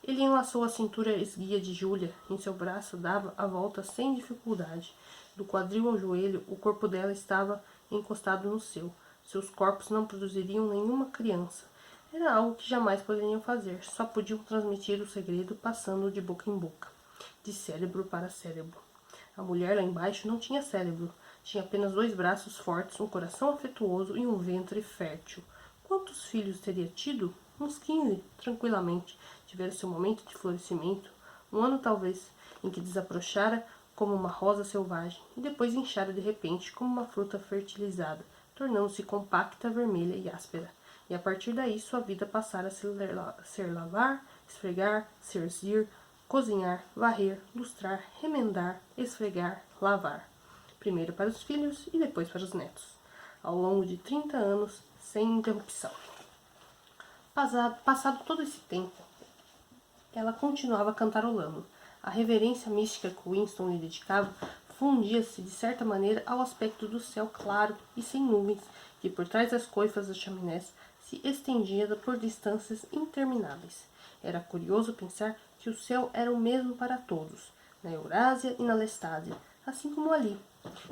Ele enlaçou a cintura esguia de Júlia. Em seu braço dava a volta sem dificuldade. Do quadril ao joelho, o corpo dela estava encostado no seu. Seus corpos não produziriam nenhuma criança. Era algo que jamais poderiam fazer. Só podiam transmitir o segredo passando de boca em boca, de cérebro para cérebro. A mulher lá embaixo não tinha cérebro. Tinha apenas 2 braços fortes, um coração afetuoso e um ventre fértil. Quantos filhos teria tido? Uns 15, tranquilamente. Tivera seu momento de florescimento, um ano talvez, em que desabrochara como uma rosa selvagem, e depois inchara de repente como uma fruta fertilizada, tornando-se compacta, vermelha e áspera. E a partir daí sua vida passara a ser lavar, esfregar, cerzir, cozinhar, varrer, lustrar, remendar, esfregar, lavar. Primeiro para os filhos e depois para os netos. Ao longo de 30 anos, sem interrupção. Passado todo esse tempo, ela continuava cantarolando. A reverência mística que Winston lhe dedicava fundia-se, de certa maneira, ao aspecto do céu claro e sem nuvens, que por trás das coifas das chaminés se estendia por distâncias intermináveis. Era curioso pensar que o céu era o mesmo para todos, na Eurásia e na Lestásia, assim como ali.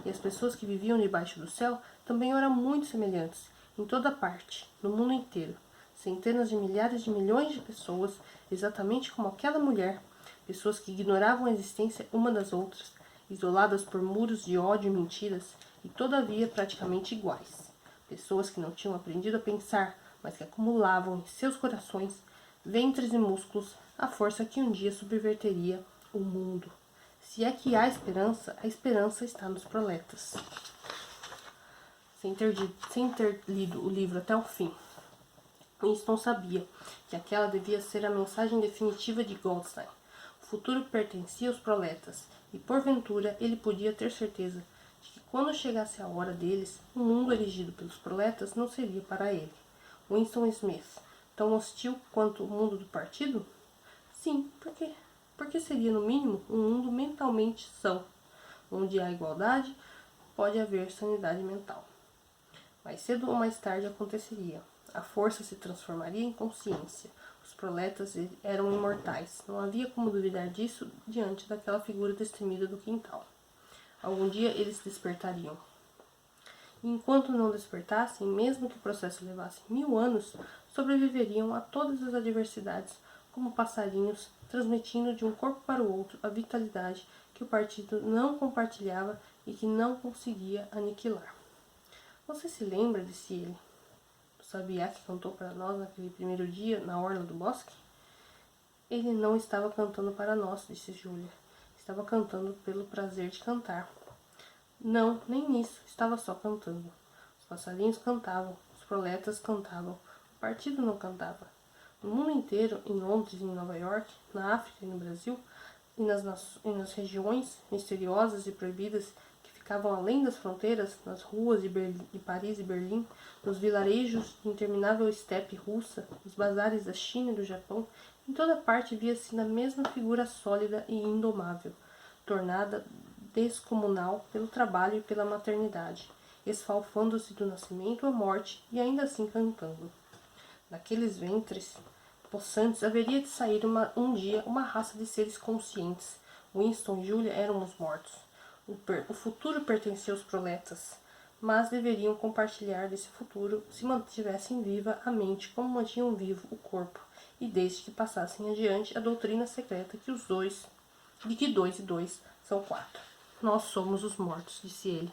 E as pessoas que viviam debaixo do céu também eram muito semelhantes, em toda parte, no mundo inteiro. Centenas de milhares de milhões de pessoas, exatamente como aquela mulher, pessoas que ignoravam a existência uma das outras, isoladas por muros de ódio e mentiras, e todavia praticamente iguais. Pessoas que não tinham aprendido a pensar, mas que acumulavam em seus corações, ventres e músculos, a força que um dia subverteria o mundo. Se é que há esperança, a esperança está nos proletas. Sem ter lido o livro até o fim, Winston sabia que aquela devia ser a mensagem definitiva de Goldstein. futuro pertencia aos proletas, e porventura ele podia ter certeza de que quando chegasse a hora deles, o mundo erigido pelos proletas não seria para ele. Winston Smith, tão hostil quanto o mundo do partido? Sim, porque seria no mínimo um mundo mentalmente são, onde há igualdade, pode haver sanidade mental. Mais cedo ou mais tarde aconteceria. A força se transformaria em consciência. Os proletas eram imortais. Não havia como duvidar disso diante daquela figura destemida do quintal. Algum dia eles despertariam. E enquanto não despertassem, mesmo que o processo levasse 1000 anos, sobreviveriam a todas as adversidades, como passarinhos, transmitindo de um corpo para o outro a vitalidade que o partido não compartilhava e que não conseguia aniquilar. Você se lembra, disse ele, do sabiá que cantou para nós naquele primeiro dia na orla do bosque? Ele não estava cantando para nós, disse Júlia. Estava cantando pelo prazer de cantar. Não, nem nisso, estava só cantando. Os passarinhos cantavam, os proletas cantavam, o partido não cantava. No mundo inteiro, em Londres e em Nova York, na África e no Brasil, e nas regiões misteriosas e proibidas que ficavam além das fronteiras, nas ruas de Paris e Berlim, nos vilarejos de interminável estepe russa, nos bazares da China e do Japão, em toda parte via-se a mesma figura sólida e indomável, tornada descomunal pelo trabalho e pela maternidade, esfalfando-se do nascimento à morte e ainda assim cantando. Daqueles ventres possantes haveria de sair um dia uma raça de seres conscientes. Winston e Julia eram os mortos. O futuro pertencia aos proletas, mas deveriam compartilhar desse futuro se mantivessem viva a mente como mantinham vivo o corpo, e desde que passassem adiante a doutrina secreta de que 2 e 2 são 4. Nós somos os mortos, disse ele.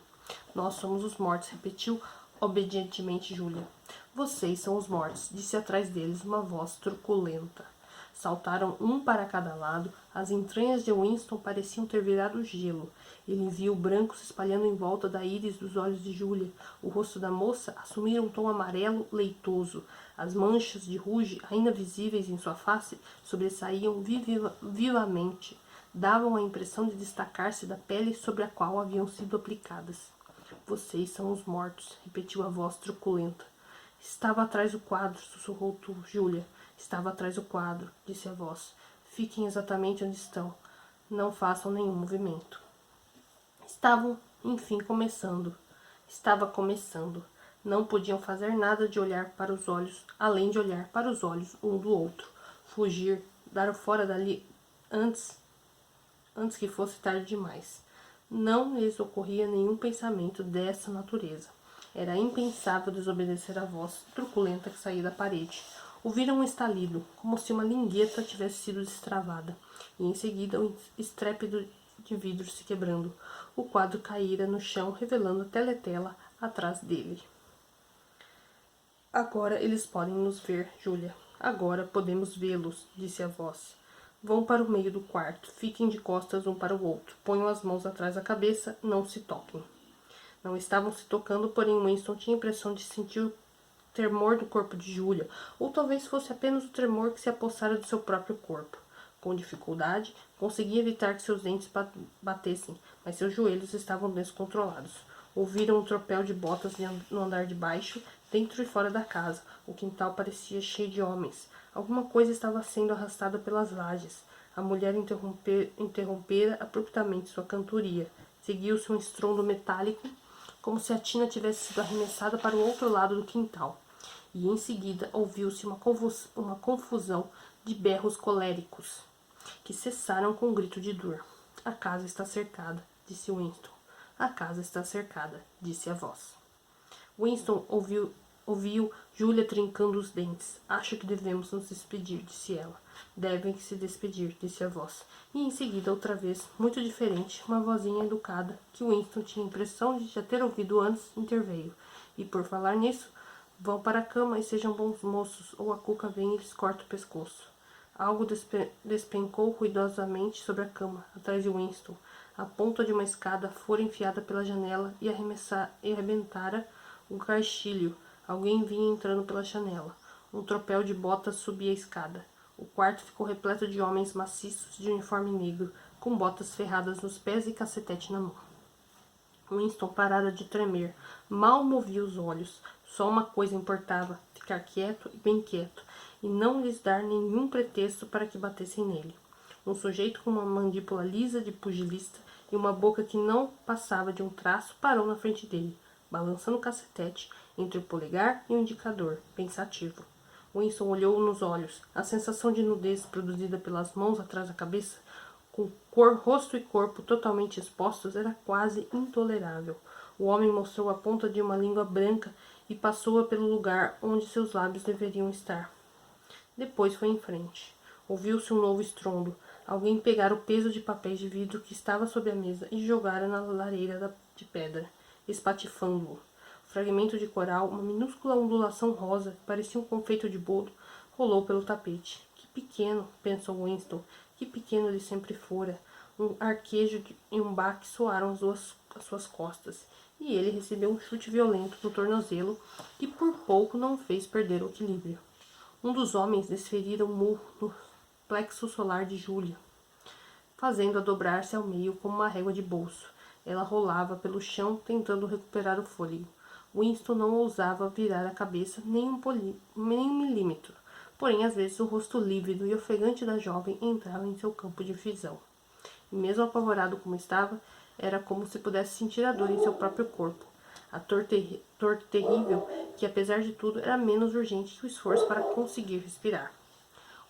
Nós somos os mortos, repetiu obedientemente Júlia. Vocês são os mortos, disse atrás deles uma voz truculenta. Saltaram um para cada lado, as entranhas de Winston pareciam ter virado gelo. Ele viu o branco se espalhando em volta da íris dos olhos de Júlia. O rosto da moça assumira um tom amarelo leitoso. As manchas de ruge, ainda visíveis em sua face, sobressaíam vivamente. Davam a impressão de destacar-se da pele sobre a qual haviam sido aplicadas. Vocês são os mortos, repetiu a voz truculenta. Estava atrás do quadro, sussurrou Júlia. Estava atrás do quadro, disse a voz. Fiquem exatamente onde estão. Não façam nenhum movimento. Estavam, enfim, começando. Estava começando. Não podiam fazer nada de olhar para os olhos, além de olhar para os olhos um do outro. Fugir, dar fora dali antes que fosse tarde demais. Não lhes ocorria nenhum pensamento dessa natureza. Era impensável desobedecer à voz truculenta que saía da parede. Ouviram um estalido, como se uma lingueta tivesse sido destravada, e em seguida um estrépito de vidro se quebrando. O quadro caíra no chão, revelando a teletela atrás dele. Agora eles podem nos ver, Júlia. Agora podemos vê-los, disse a voz. Vão para o meio do quarto, fiquem de costas um para o outro, ponham as mãos atrás da cabeça, não se toquem. Não estavam se tocando, porém Winston tinha a impressão de sentir o tremor do corpo de Júlia, ou talvez fosse apenas o tremor que se apossara do seu próprio corpo. Com dificuldade, conseguia evitar que seus dentes batessem, mas seus joelhos estavam descontrolados. Ouviram um tropel de botas no andar de baixo, dentro e fora da casa. O quintal parecia cheio de homens. Alguma coisa estava sendo arrastada pelas lajes. A mulher interrompera abruptamente sua cantoria. Seguiu-se um estrondo metálico, como se a tina tivesse sido arremessada para o outro lado do quintal. E em seguida ouviu-se uma confusão de berros coléricos, que cessaram com um grito de dor. A casa está cercada, disse Winston. A casa está cercada, disse a voz. Winston ouviu Júlia trincando os dentes. Acho que devemos nos despedir, disse ela. Devem se despedir, disse a voz. E em seguida, outra vez, muito diferente, uma vozinha educada, que Winston tinha a impressão de já ter ouvido antes, interveio. E por falar nisso, vão para a cama e sejam bons moços, ou a cuca vem e lhes corta o pescoço. Algo despencou ruidosamente sobre a cama, atrás de Winston. A ponta de uma escada fora enfiada pela janela e arrebentara o caixilho. Alguém vinha entrando pela janela. Um tropel de botas subia a escada. O quarto ficou repleto de homens maciços de uniforme negro, com botas ferradas nos pés e cacetete na mão. Winston parara de tremer. Mal movia os olhos. Só uma coisa importava: ficar quieto e bem quieto, e não lhes dar nenhum pretexto para que batessem nele. Um sujeito com uma mandíbula lisa de pugilista e uma boca que não passava de um traço parou na frente dele, balançando o cacetete entre o polegar e o indicador, pensativo. Winston olhou-o nos olhos. A sensação de nudez produzida pelas mãos atrás da cabeça, com rosto e corpo totalmente expostos, era quase intolerável. O homem mostrou a ponta de uma língua branca e passou-a pelo lugar onde seus lábios deveriam estar. Depois foi em frente. Ouviu-se um novo estrondo. Alguém pegara o peso de papéis de vidro que estava sobre a mesa e jogara na lareira de pedra, espatifando-o. O fragmento de coral, uma minúscula ondulação rosa, que parecia um confeito de bolo, rolou pelo tapete. Que pequeno, pensou Winston, que pequeno ele sempre fora. Um arquejo e um baque soaram as suas costas, e ele recebeu um chute violento no tornozelo que por pouco não o fez perder o equilíbrio. Um dos homens desferira um murro no plexo solar de Júlia, fazendo-a dobrar-se ao meio como uma régua de bolso. Ela rolava pelo chão, tentando recuperar o fôlego. Winston não ousava virar a cabeça nem um milímetro, porém às vezes o rosto lívido e ofegante da jovem entrava em seu campo de visão. E mesmo apavorado como estava, era como se pudesse sentir a dor em seu próprio corpo. A dor terrível, que apesar de tudo era menos urgente que o esforço para conseguir respirar.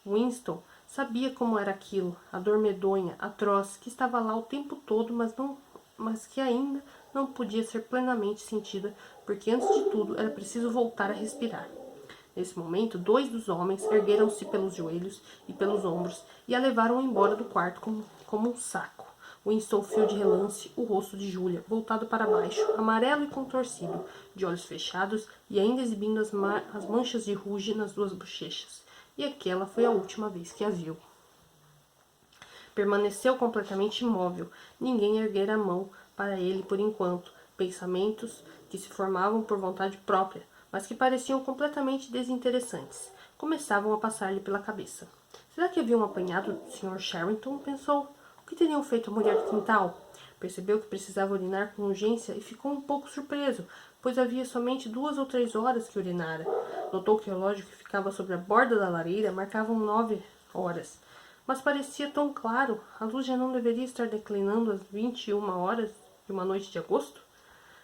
Winston sabia como era aquilo, a dor medonha, atroz, que estava lá o tempo todo, mas que ainda não podia ser plenamente sentida, porque antes de tudo era preciso voltar a respirar. Nesse momento, 2 dos homens ergueram-se pelos joelhos e pelos ombros e a levaram embora do quarto como um saco. Winston viu de relance o rosto de Júlia, voltado para baixo, amarelo e contorcido, de olhos fechados e ainda exibindo as manchas de ruge nas 2 bochechas. E aquela foi a última vez que a viu. Permaneceu completamente imóvel. Ninguém erguera a mão para ele por enquanto. Pensamentos que se formavam por vontade própria, mas que pareciam completamente desinteressantes, começavam a passar-lhe pela cabeça. Será que haviam apanhado o Sr. Sherrington? Pensou. O que teriam feito a mulher do quintal? Percebeu que precisava urinar com urgência e ficou um pouco surpreso, pois havia somente 2 ou 3 horas que urinara. Notou que o relógio que ficava sobre a borda da lareira marcava 9 horas. Mas parecia tão claro. A luz já não deveria estar declinando às 21 horas de uma noite de agosto?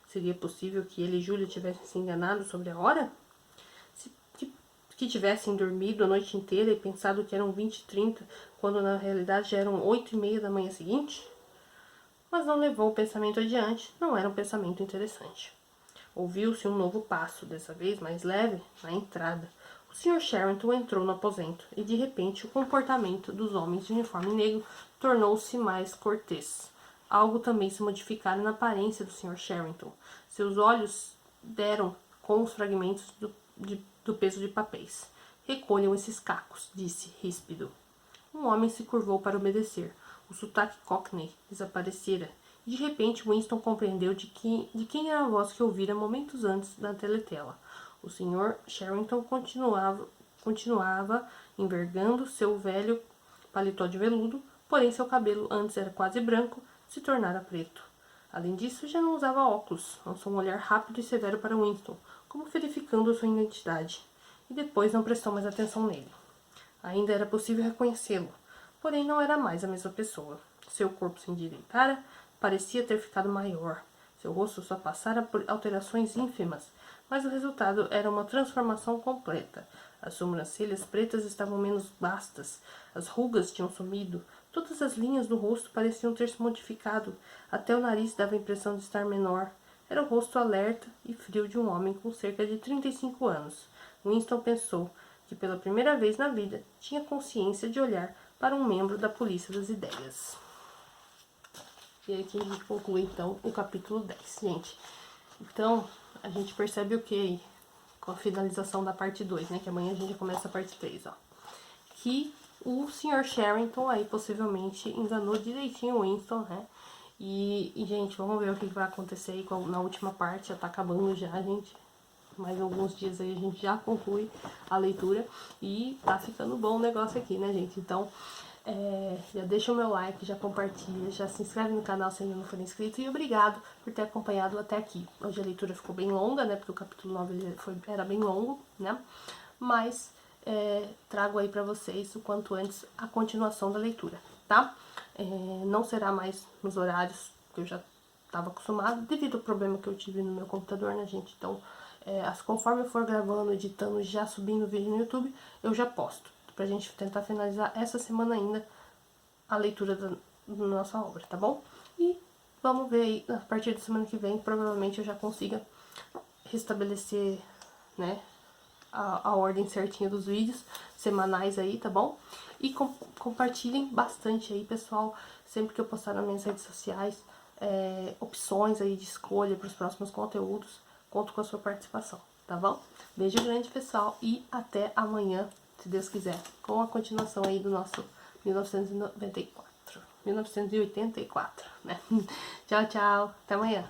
Seria possível que ele e Júlia tivessem se enganado sobre a hora? Que tivessem dormido a noite inteira e pensado que eram 20h30, quando na realidade já eram 8h30 da manhã seguinte? Mas não levou o pensamento adiante, não era um pensamento interessante. Ouviu-se um novo passo, dessa vez mais leve, na entrada. O Sr. Sherrington entrou no aposento, e de repente o comportamento dos homens de uniforme negro tornou-se mais cortês. Algo também se modificara na aparência do Sr. Sherrington. Seus olhos deram com os fragmentos do peso de papéis. Recolham esses cacos, disse, ríspido. Um homem se curvou para obedecer. O sotaque cockney desaparecera, e de repente Winston compreendeu de quem era a voz que ouvira momentos antes na teletela. O Sr. Sherrington continuava envergando seu velho paletó de veludo, porém seu cabelo antes era quase branco, se tornara preto. Além disso, já não usava óculos. Lançou um olhar rápido e severo para Winston, como verificando sua identidade, e depois não prestou mais atenção nele. Ainda era possível reconhecê-lo, porém não era mais a mesma pessoa. Seu corpo se endireitara, parecia ter ficado maior. Seu rosto só passara por alterações ínfimas, mas o resultado era uma transformação completa. As sobrancelhas pretas estavam menos bastas, as rugas tinham sumido, todas as linhas do rosto pareciam ter se modificado, até o nariz dava a impressão de estar menor. Era o rosto alerta e frio de um homem com cerca de 35 anos. Winston pensou que pela primeira vez na vida tinha consciência de olhar para um membro da polícia das ideias. E aí que a gente conclui então o capítulo 10, gente. Então, a gente percebe o que aí? Com a finalização da parte 2, né? Que amanhã a gente começa a parte 3, ó. Que o Sr. Sherrington aí possivelmente enganou direitinho o Winston, né? E, gente, vamos ver o que vai acontecer aí na última parte. Já tá acabando já, gente. Mais alguns dias aí a gente já conclui a leitura e tá ficando bom o negócio aqui, né, gente? Então, já deixa o meu like, já compartilha, já se inscreve no canal se ainda não for inscrito e obrigado por ter acompanhado até aqui. Hoje a leitura ficou bem longa, né, porque o capítulo 9 era bem longo, né, mas trago aí pra vocês o quanto antes a continuação da leitura, tá? Não será mais nos horários que eu já estava acostumado, devido ao problema que eu tive no meu computador, né, gente? Então, conforme eu for gravando, editando, já subindo o vídeo no YouTube, eu já posto, pra gente tentar finalizar essa semana ainda a leitura da nossa obra, tá bom? E vamos ver aí, a partir da semana que vem, provavelmente eu já consiga restabelecer, né, a ordem certinha dos vídeos semanais aí, tá bom? E compartilhem bastante aí, pessoal, sempre que eu postar nas minhas redes sociais, opções aí de escolha para os próximos conteúdos, conto com a sua participação, tá bom? Beijo grande, pessoal, e até amanhã, se Deus quiser, com a continuação aí do nosso 1984, né? Tchau, tchau, até amanhã.